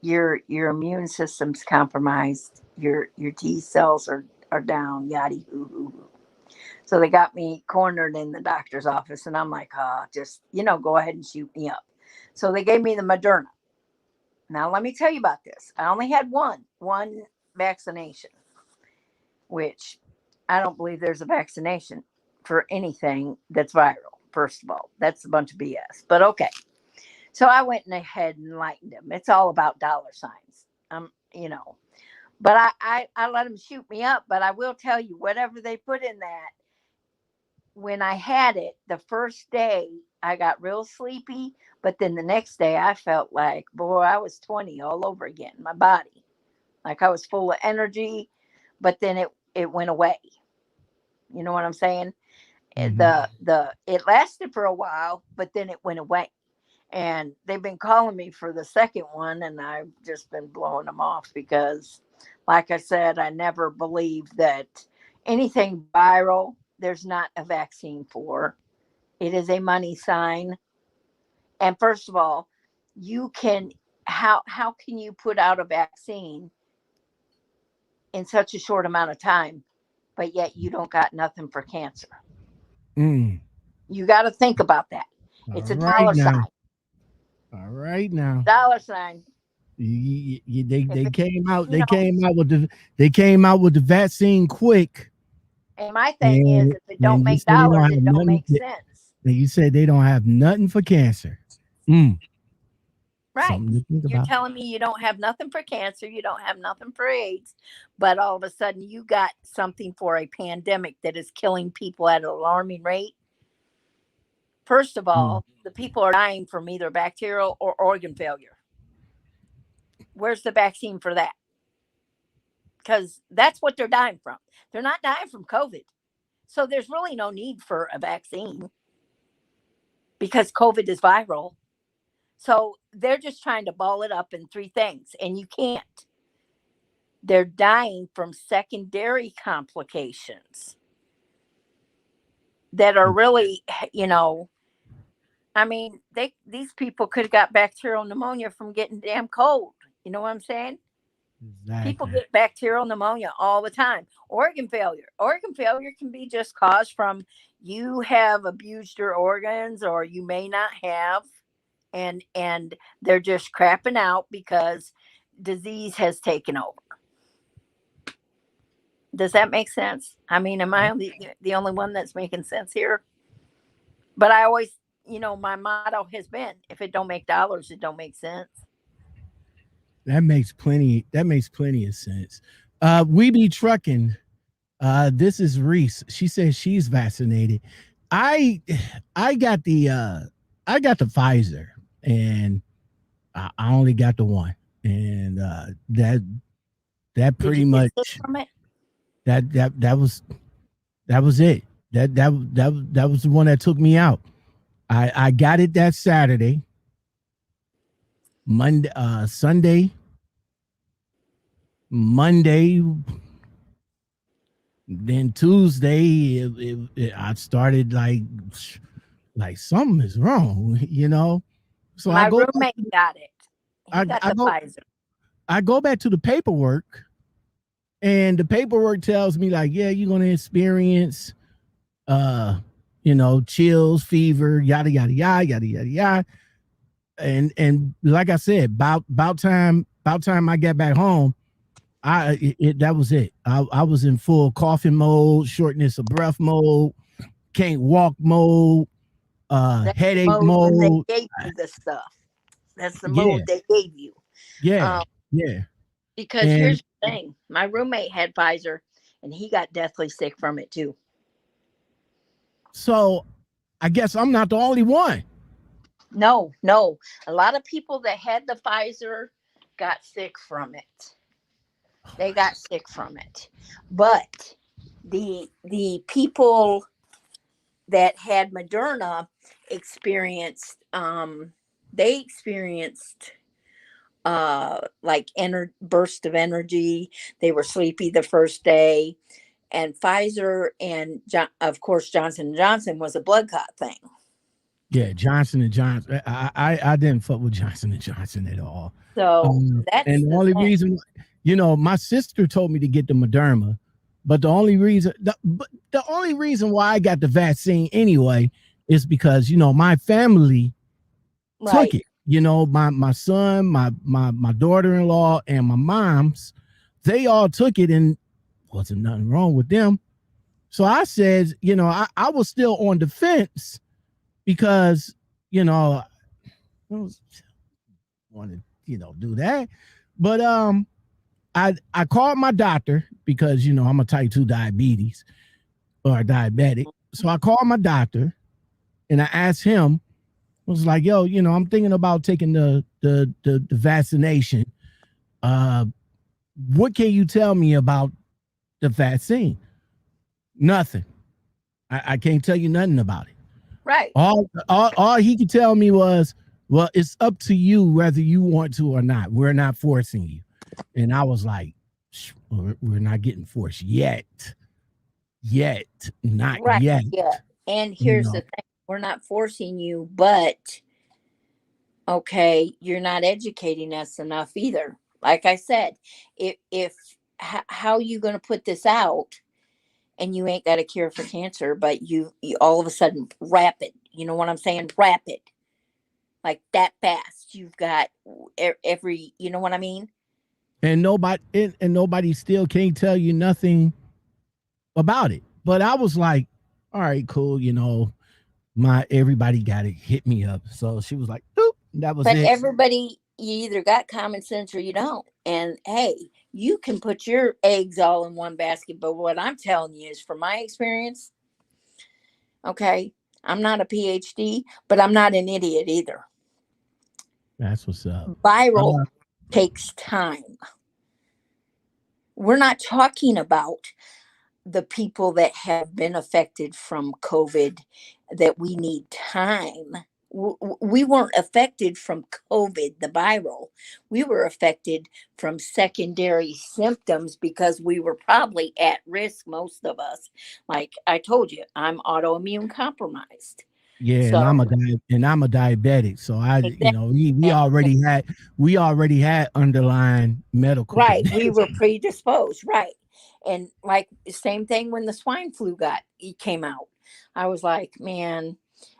your immune system's compromised. Your T cells are down. Yada hoo hoo hoo. So they got me cornered in the doctor's office, and I'm like, just go ahead and shoot me up. So they gave me the Moderna. Now let me tell you about this. I only had one vaccination, which I don't believe there's a vaccination for anything that's viral. First of all, that's a bunch of BS. But okay. So I went ahead and enlightened them. It's all about dollar signs. But I let them shoot me up. But I will tell you, whatever they put in that, when I had it, the first day I got real sleepy. But then the next day I felt like, boy, I was 20 all over again. My body, like I was full of energy. But then it went away. You know what I'm saying? Hmm. It lasted for a while, but then it went away. And they've been calling me for the second one, and I've just been blowing them off because, like I said, I never believed that anything viral there's not a vaccine for. It is a money sign. And first of all, you can how can you put out a vaccine in such a short amount of time, but yet you don't got nothing for cancer? Mm. You got to think about that. All It's a right dollar now. sign. All right now. Dollar sign. If They it, came out. you know, They came out with the vaccine quick, and my thing is, and if it don't you make said they don't dollars, have it don't nothing. make sense. And you said they don't have nothing for cancer. Mm. Right. Something to think You're about. telling me you don't have nothing for cancer, you don't have nothing for AIDS, but all of a sudden you got something for a pandemic that is killing people at an alarming rate. First of Mm. all, the people are dying from either bacterial or organ failure. Where's the vaccine for that? Because that's what they're dying from. They're not dying from COVID. So there's really no need for a vaccine because COVID is viral. So they're just trying to ball it up in three things, and you can't. They're dying from secondary complications that are really, you know, I mean, these people could have got bacterial pneumonia from getting damn cold. You know what I'm saying? People Exactly. get bacterial pneumonia all the time. Organ failure. Organ failure can be just caused from you have abused your organs or you may not have, and they're just crapping out because disease has taken over. Does that make sense? I mean, am I the only one that's making sense here? But I always, my motto has been, if it don't make dollars, it don't make sense. That makes plenty. That makes plenty of sense. We be trucking. This is Reese. She says she's vaccinated. I I got the I got the Pfizer, and I only got the one, and that Did you pretty get sick much from it? that was it. That was the one that took me out. I got it that Saturday, Monday, Sunday, Monday, then Tuesday. I started like something is wrong, you know. So My roommate got it. He got I the go Pfizer. I go back to the paperwork, and the paperwork tells me like, yeah, you're gonna experience chills, fever, yada yada yada yada yada yada. And like I said, about time I got back home, that was it. I was in full coughing mode, shortness of breath mode, can't walk mode, That's the headache mode when they mode. gave you the stuff. That's the Yeah, mode they gave you. yeah, Um, yeah. because And here's the thing: my roommate had Pfizer, and he got deathly sick from it too. so I guess I'm not the only one. No, no, a lot of people that had the Pfizer got sick from it. They got sick from it, but the people that had Moderna experienced they experienced like burst of energy. They were sleepy the first day, and Pfizer and of course Johnson and Johnson was a blood clot thing. Yeah, Johnson and Johnson. I didn't fuck with Johnson and Johnson at all. So that's And the the only thing. reason, my sister told me to get the Moderna, but the only reason why I got the vaccine anyway is because my family took Right. it. My son, my daughter-in-law, and my mom's, they all took it, and wasn't nothing wrong with them. So I said, I was still on the fence because I was want to do that, but I called my doctor because I'm a type 2 diabetes or diabetic. So I called my doctor and I asked him, I was like, yo, I'm thinking about taking the vaccination. Uh what can you tell me about the vaccine? Nothing. I can't tell you nothing about it. Right. All he could tell me was, well, it's up to you whether you want to or not. We're not forcing you. And I was like, we're not getting forced yet. Not Right. yet. Yeah. And You here's know, the thing: we're not forcing you, but okay, you're not educating us enough either. Like I said, if how you going to put this out and you ain't got a cure for cancer, but you all of a sudden rapid, you know what I'm saying? Rapid, like that fast. You've got every, you know what I mean? And nobody still can't tell you nothing about it. But I was like, all right, cool, my everybody got it, hit me up. So she was like, "Boop," that was But it. everybody, you either got common sense or you don't. And hey, you can put your eggs all in one basket. But what I'm telling you is from my experience, okay, I'm not a PhD, but I'm not an idiot either. That's what's up. Viral Uh, takes time. We're not talking about the people that have been affected from COVID that we need time. We weren't affected from COVID, the viral. We were affected from secondary symptoms because we were probably at risk, most of us. Like I told you, I'm autoimmune compromised. yeah, and So, I'm a diabetic. So exactly. we already had underlying medical Right. We conditions. were predisposed. Right. And like same thing when the swine flu it came out. I was like, man,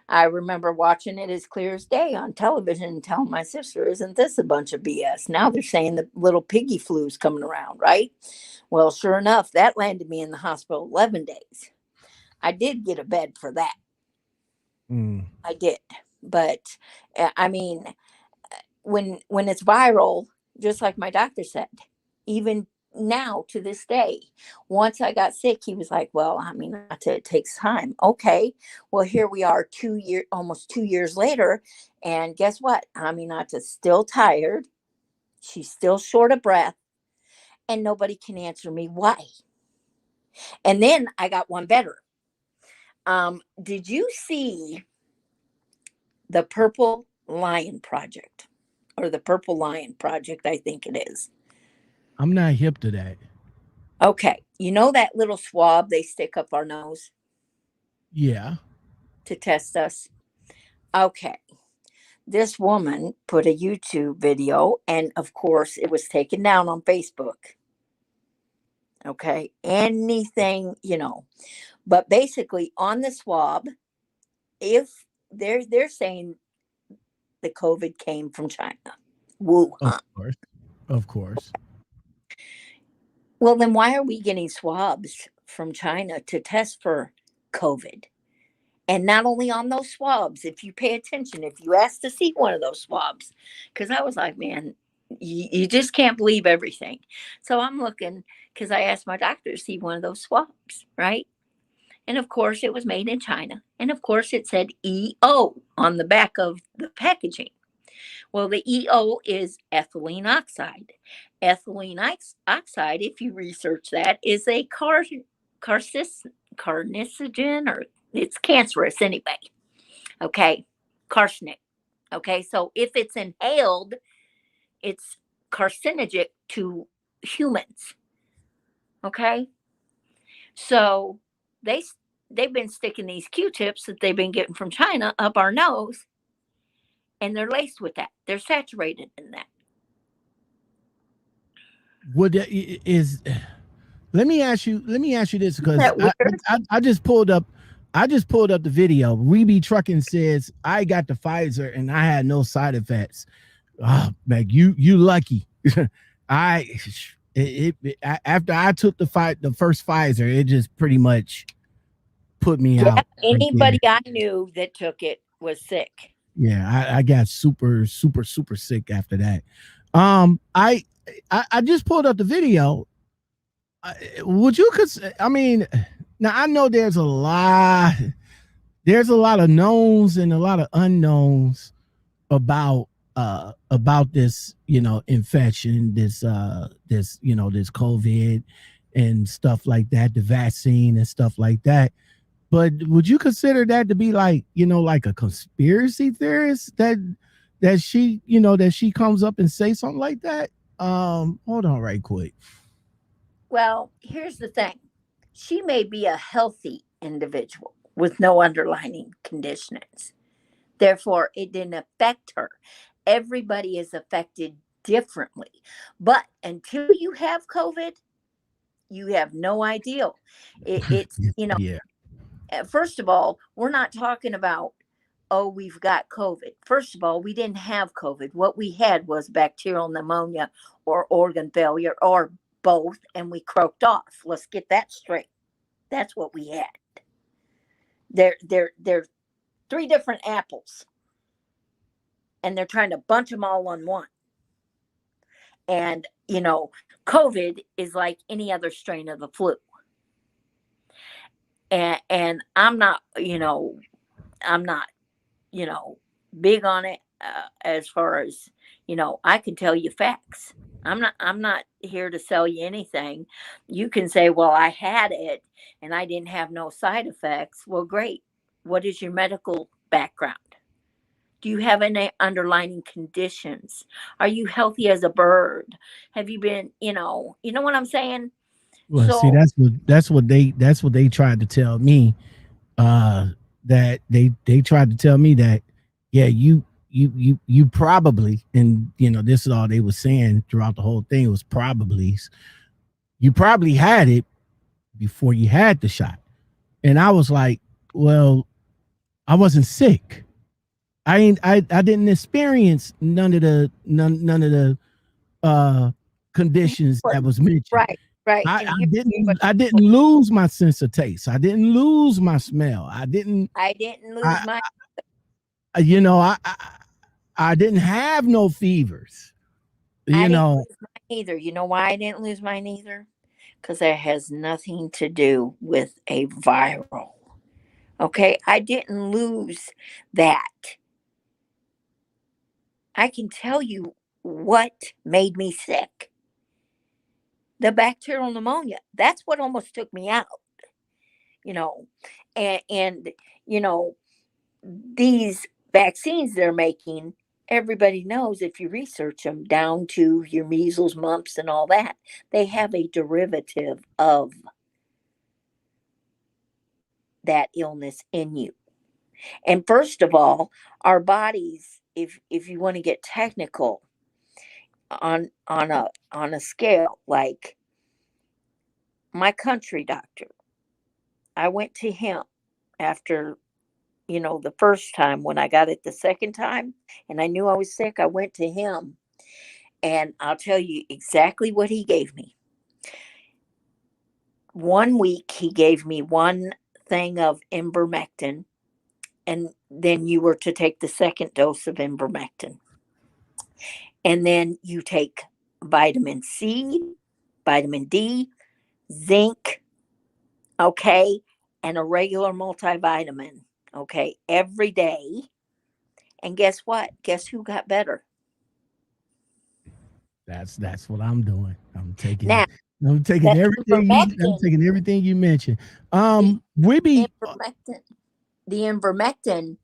I remember watching it as clear as day on television and telling my sister, isn't this a bunch of BS? Now they're saying the little piggy flu's coming around, right? Well, sure enough, that landed me in the hospital 11 days. I did get a bed for that. Mm. I did. But I mean, when it's viral, just like my doctor said, even now to this day, once I got sick, he was like, well, I mean, it takes time. Okay, well, here we are almost 2 years later, and guess what? Aminata's still tired, she's still short of breath, and nobody can answer me why. And then I got one better. Did you see the Purple Lion Project, or the Purple Lion Project, I think it is? I'm not hip to that. Okay, you know that little swab they stick up our nose Yeah. to test us? Okay, this woman put a YouTube video, and of course, it was taken down on Facebook. Okay, anything, but basically on the swab, if they're saying the COVID came from China, Of Wuhan. course. Of course. Well, then why are we getting swabs from China to test for COVID? And not only on those swabs, if you pay attention, if you ask to see one of those swabs, because I was like, man, you just can't believe everything. So I'm looking because I asked my doctor to see one of those swabs, right? And of course, it was made in China. And of course, it said EO on the back of the packaging. Well, the EO is ethylene oxide. Ethylene oxide, if you research that, is a carcinogen, or it's cancerous anyway. Okay, carcinic. Okay, so if it's inhaled, it's carcinogenic to humans. Okay, so they they've been sticking these Q-tips that they've been getting from China up our nose, and they're laced with that. They're saturated in that. Would that is let me ask you this, Isn't because that weird? I just pulled up the video. Reby Trucking says I got the Pfizer and I had no side effects. Oh, man, you lucky. I after I took the first Pfizer, it just pretty much put me Yeah, out right there. anybody I knew that took it was sick. Yeah, I got super sick after that. I I just pulled up the video. Would you I mean, now I know there's a lot of knowns and a lot of unknowns about this, infection, this this COVID and stuff like that, the vaccine and stuff like that. But would you consider that to be like, like a conspiracy theorist, that she comes up and say something like that? Hold on right quick. Well, here's the thing. She may be a healthy individual with no underlying conditions. Therefore, it didn't affect her. Everybody is affected differently. But until you have COVID, You have no idea. It's, Yeah. first of all, we're not talking about, oh, we've got COVID. First of all, we didn't have COVID. What we had was bacterial pneumonia or organ failure or both, and we croaked off. Let's get that straight. That's what we had. They're three different apples, and they're trying to bunch them all on one. And COVID is like any other strain of the flu. And I'm not you know, big on it, as far as, I can tell you facts. I'm not here to sell you anything. You can say, well, I had it and I didn't have no side effects. Well, great. What is your medical background? Do you have any underlying conditions? Are you healthy as a bird? Have you been, what I'm saying? Well, see, So that's what they tried to tell me. That they tried to tell me that, yeah, you probably, and this is all they were saying throughout the whole thing was probably, you probably had it before you had the shot. And I was like, well, I wasn't sick. I didn't experience none of the uh conditions that was mentioned. right, right. I, And I here's didn't what I didn't lose my sense of taste. I didn't lose my smell. I didn't I didn't lose I my you know I didn't have no fevers. I You didn't know, lose mine either. You know why I didn't lose mine either? Because that has nothing to do with a viral. Okay, I didn't lose that. I can tell you what made me sick. The bacterial pneumonia. That's what almost took me out, you know. And you know, these vaccines they're making, everybody knows if you research them down to your measles, mumps, and all that, they have a derivative of that illness in you. And first of all, our bodies, if you want to get technical on a scale, like my country doctor, I went to him after the first time. When I got it the second time and I knew I was sick, I went to him, and I'll tell you exactly what he gave me. 1 week he gave me one thing of ivermectin, and then you were to take the second dose of ivermectin. And then you take vitamin C, vitamin D, zinc, okay, and a regular multivitamin, okay, every day. And guess what? Guess who got better? that's what I'm doing. I'm taking Now, I'm taking the everything I'm ivermectin, taking everything you mentioned. the We be ivermectin, the ivermectin,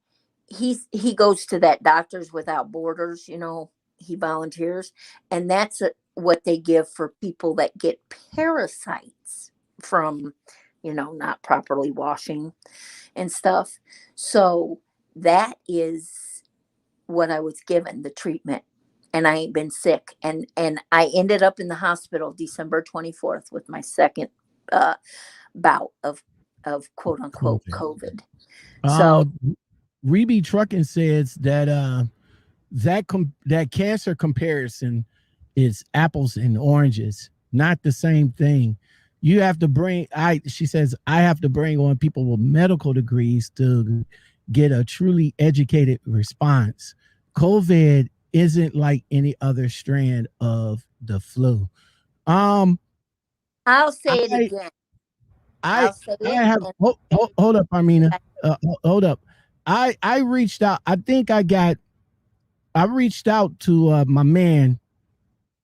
he goes to that Doctors Without Borders, he volunteers, and that's what they give for people that get parasites from, not properly washing and stuff. So that is what I was given, the treatment. And I ain't been sick. And I ended up in the hospital December 24th with my second uh, bout of quote unquote COVID. COVID. Uh, So Reby Trucking says that that cancer comparison is apples and oranges, not the same thing. You have to bring she says I have to bring on people with medical degrees to get a truly educated response. COVID isn't like any other strand of the flu. Um I'll say it I again. I I'll say I it. have hold up, Armina. Hold up. I reached out. I reached out to my man,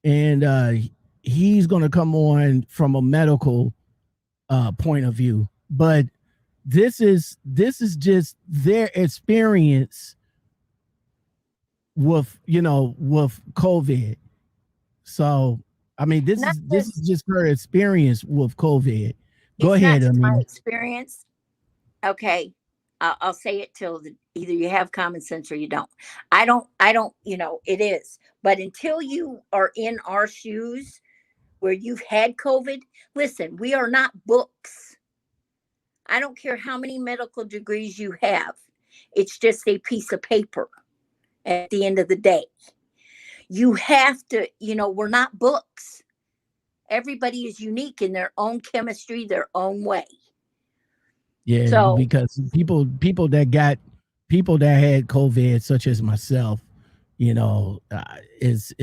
and he's going to come on from a medical point of view. But this is just their experience with COVID. So I mean, this Not is this just is just her experience with COVID. Go It's not ahead, just my Amina. experience. Okay, I'll say it till either you have common sense or you don't. I don't. It is. But until you are in our shoes, where you've had COVID, listen, we are not books. I don't care how many medical degrees you have. It's just a piece of paper at the end of the day. You have to, we're not books. Everybody is unique in their own chemistry, their own way. Yeah, So because people that had COVID, such as myself, is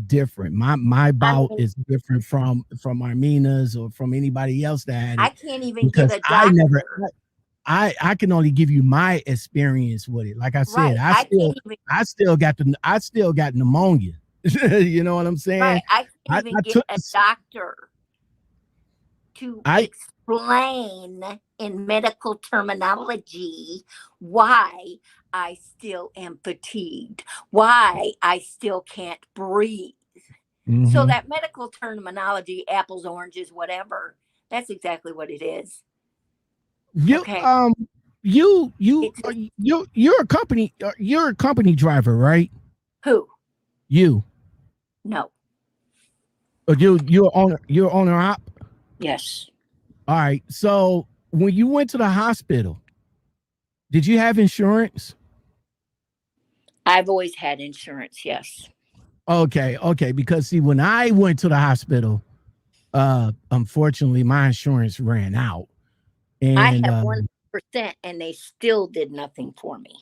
different. My I bout mean, is different from Armina's or from anybody else that had I it, can't even get because a doctor. I can only give you my experience with it. Like I said, Right. I can't even I still got pneumonia. You know what I'm saying? right. I can't I even get took a doctor to I explain in medical terminology why I still am fatigued, why I still can't breathe. So mhm. that medical terminology, apples, oranges, whatever, that's exactly what it is. You Okay. you It you just you're a company driver, right? who? You No. or you're owner op. Yes. All right. So when you went to the hospital, did you have insurance? I've always had insurance, yes. Okay, because see, when I went to the hospital, unfortunately my insurance ran out. I And had 1% and they still did nothing for me.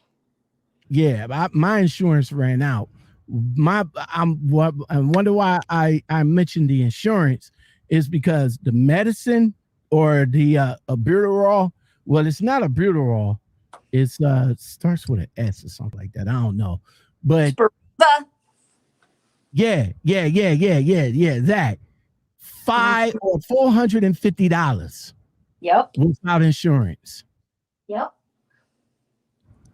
yeah, my insurance ran out. I wonder why I mentioned the insurance is because the medicine or the albuterol. Well, it's not albuterol. It's starts with an S or something like that. I don't know, but Spiriva. yeah. That five Mhm. or $450 Yep. without insurance. Yep.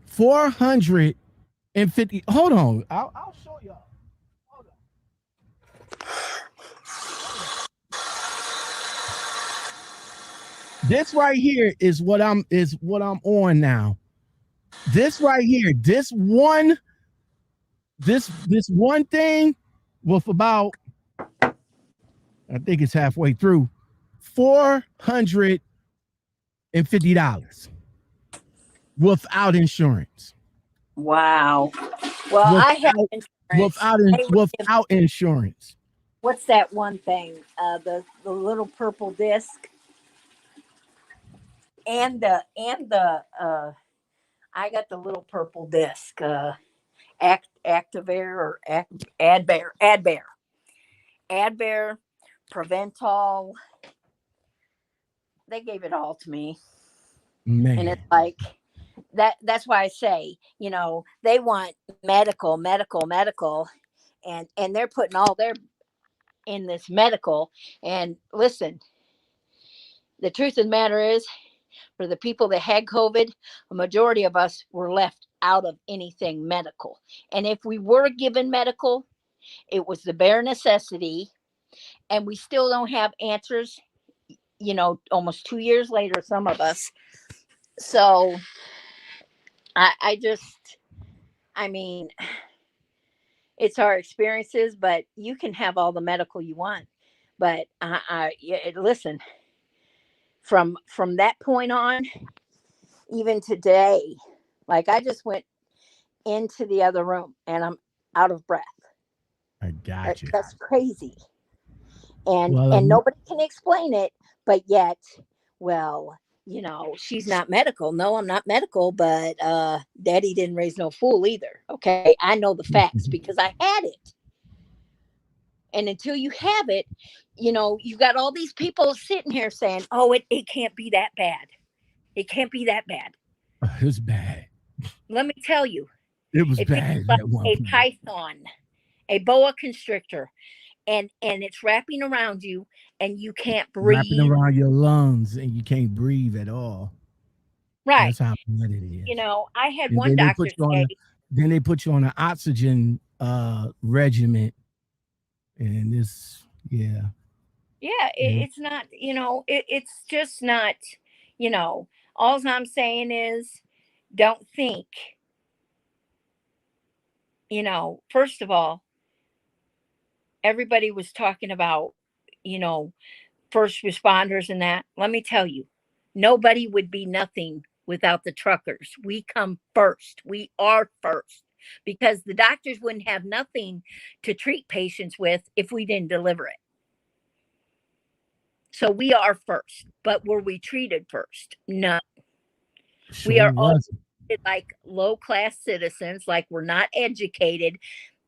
450. Hold on, I'll show y'all. Hold on. This right here is what I'm on now. This right here, this one thing with about, I think it's halfway through, $450 without insurance. Wow. Well, I have Without insurance. They would give, without insurance. what's that one thing? The little purple disc and the I got the little purple disc. Activare or Adbear, Preventol. They gave it all to me, and it's Man, like that. That's why I say, they want medical, and they're putting all their in this medical. And listen, the truth of the matter is, for the people that had COVID, a majority of us were left out of anything medical. And if we were given medical, it was the bare necessity, and we still don't have answers, almost 2 years later, some of us. So I mean, it's our experiences, but you can have all the medical you want. But listen, from that point on, even today, like I just went into the other room and I'm out of breath. I got you. That's crazy. and Well, and nobody can explain it, but yet, well, she's not medical. No, I'm not medical, but daddy didn't raise no fool either. Okay, I know the facts because I had it. And until you have it, you got all these people sitting here saying, oh, it can't be that bad. It can't be that bad. it was bad. Let me tell you, It was it feels bad like at one a point. python, a boa constrictor, and it's wrapping around you and you can't Wrapping breathe. around your lungs and you can't breathe at all. Right. That's how bad it is. I had And one then they doctor put you on say, an oxygen regimen, and this, yeah, yeah, yeah. it's not, it's just not, all I'm saying is don't think, first of all, everybody was talking about, you know, first responders and that. Let me tell you, nobody would be nothing without the truckers. We come first. We are first because the doctors wouldn't have nothing to treat patients with if we didn't deliver it. So we are first, but were we treated first? No. We Sure are all wasn't. like low class citizens, like we're not educated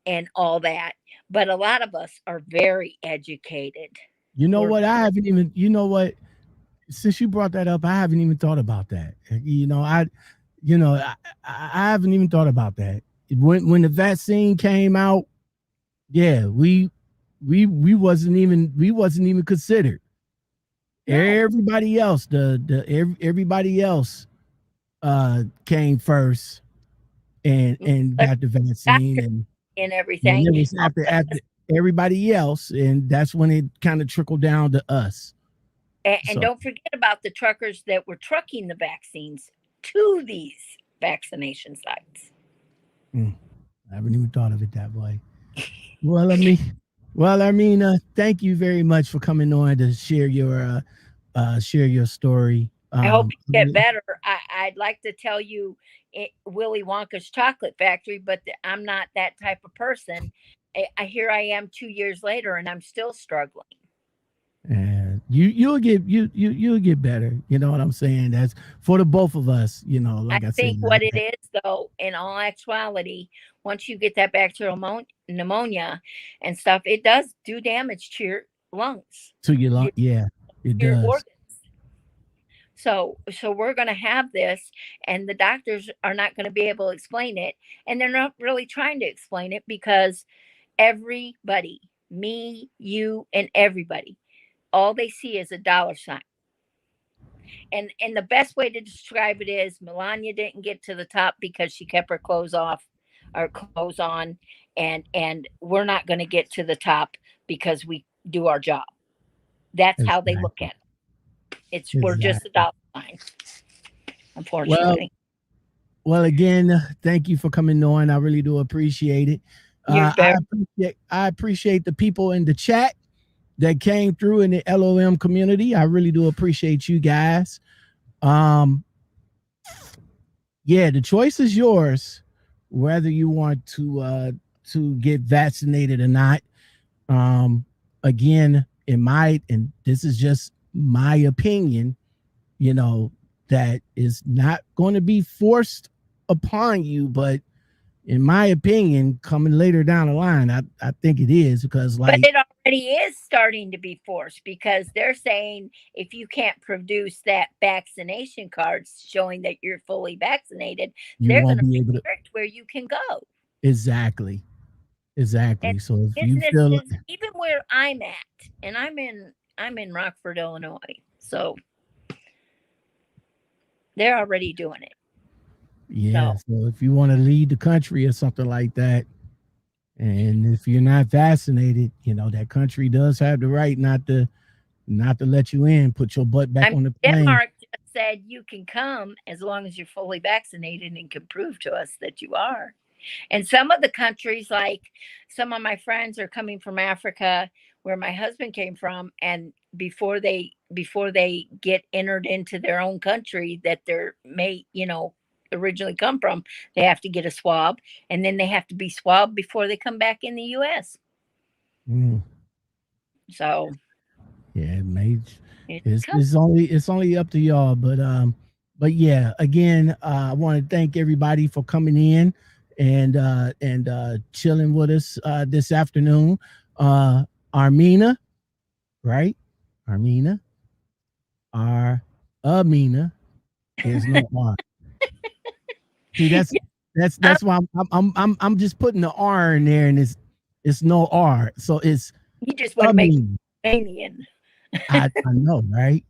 and all that. But a lot of us are very educated. You know We're what? I haven't even. You know what? Since you brought that up, I haven't even thought about that. You know, I haven't even thought about that. When the vaccine came out, yeah, we wasn't even considered. no, Everybody else came first and like got the vaccine, doctor and and then everything. it was after everybody else, and that's when it kind of trickled down to us. And So don't forget about the truckers that were trucking the vaccines to these vaccination sites. mm, I haven't even thought of it that way. Well, I mean, thank you very much for coming on to share your story. I hope you get better. I'd like to tell you Willy Wonka's chocolate factory, but I'm not that type of person. Here I am 2 years later, and I'm still struggling. And you'll get better. You know what I'm saying? That's for the both of us. You know, I like I said. think what it is, though, in all actuality, once you get that bacterial pneumonia and stuff, it does do damage to your lungs, To your your, lung, yeah, it your does. organs. So we're going to have this, and the doctors are not going to be able to explain it, and they're not really trying to explain it because everybody, me, you, and everybody, all they see is a dollar sign. And the best way to describe it is Melania didn't get to the top because she kept her clothes off or clothes on, and we're not going to get to the top because we do our job. That's how they look Exactly. at it. It's we're just a Exactly. dollar sign, Well, unfortunately. again, thank you for coming on. I really do appreciate it. You're very I appreciate the people in the chat that came through in the LOM community. I really do appreciate you guys. Um, yeah, the choice is yours, whether you want to get vaccinated or not. Um, Again, and this is just my opinion, you know, that is not going to be forced upon you, but in my opinion, coming later down the line, I think it is because but like it already is starting to be forced because they're saying if you can't produce that vaccination card showing that you're fully vaccinated, you they're going won't to be able to restrict where you can go. exactly. And Exactly. So if you feel businesses, even where I'm at, and I'm in Rockford, Illinois, so they're already doing it. yeah, So so if you want to lead the country or something like that, and if you're not vaccinated, you know, that country does have the right not to let you in, put your butt I back mean, on the plane. Denmark just said you can come as long as you're fully vaccinated and can prove to us that you are. And some of the countries, like some of my friends are coming from Africa, where my husband came from, and before they get entered into their own country that they're may originally come from, they have to get a swab, and then they have to be swabbed before they come back in the U.S. Mm. So Yeah, mate. it's It's only up to y'all, but yeah, again, I want to thank everybody for coming in and chilling with us this afternoon. Armina, right? Armina, R, Amina. There's no R. See, yeah, that's why I'm just putting the R in there, and it's no R, so it's you just want to make Amina. Romanian. I know, right?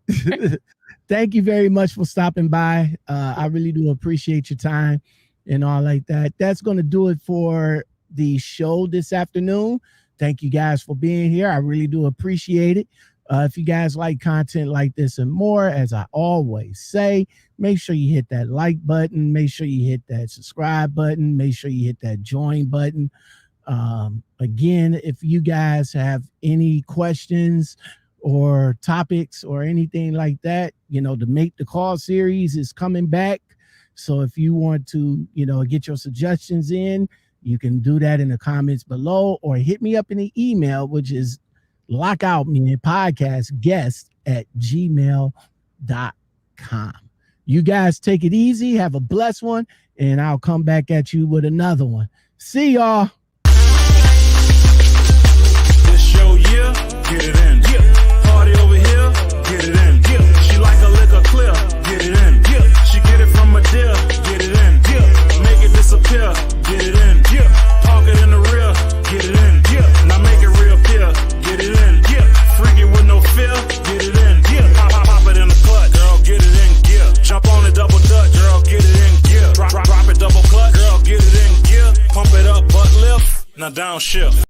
Thank you very much for stopping by. I really do appreciate your time and all like that. That's going to do it for the show this afternoon. Thank you guys for being here. I really do appreciate it. If you guys like content like this and more, as I always say, make sure you hit that like button. Make sure you hit that subscribe button. Make sure you hit that join button. Again, if you guys have any questions or topics or anything like that, you know, the Make the Call series is coming back. So if you want to, you know, get your suggestions in, you can do that in the comments below or hit me up in the email, which is lockoutmenpodcastguest@gmail.com. You guys take it easy. Have a blessed one. And I'll come back at you with another one. See y'all. This your year, get it in. Yeah. Party over here, get it in. Yeah. She like a liquor clear, get it in. Yeah. She get it from a deal, get it in. Yeah. Make it disappear, get it in. Yeah. Park it in the rear, get it in. Yeah. Now make it reappear, get it in. Yeah. Freak it with no fear, get it in. Yeah. Pop it in the clutch, girl, get it in. Yeah. Jump on it, double dutch, girl, get it in. Yeah. Drop it, double clutch, girl, get it in. Yeah. Pump it up, butt lift, now downshift.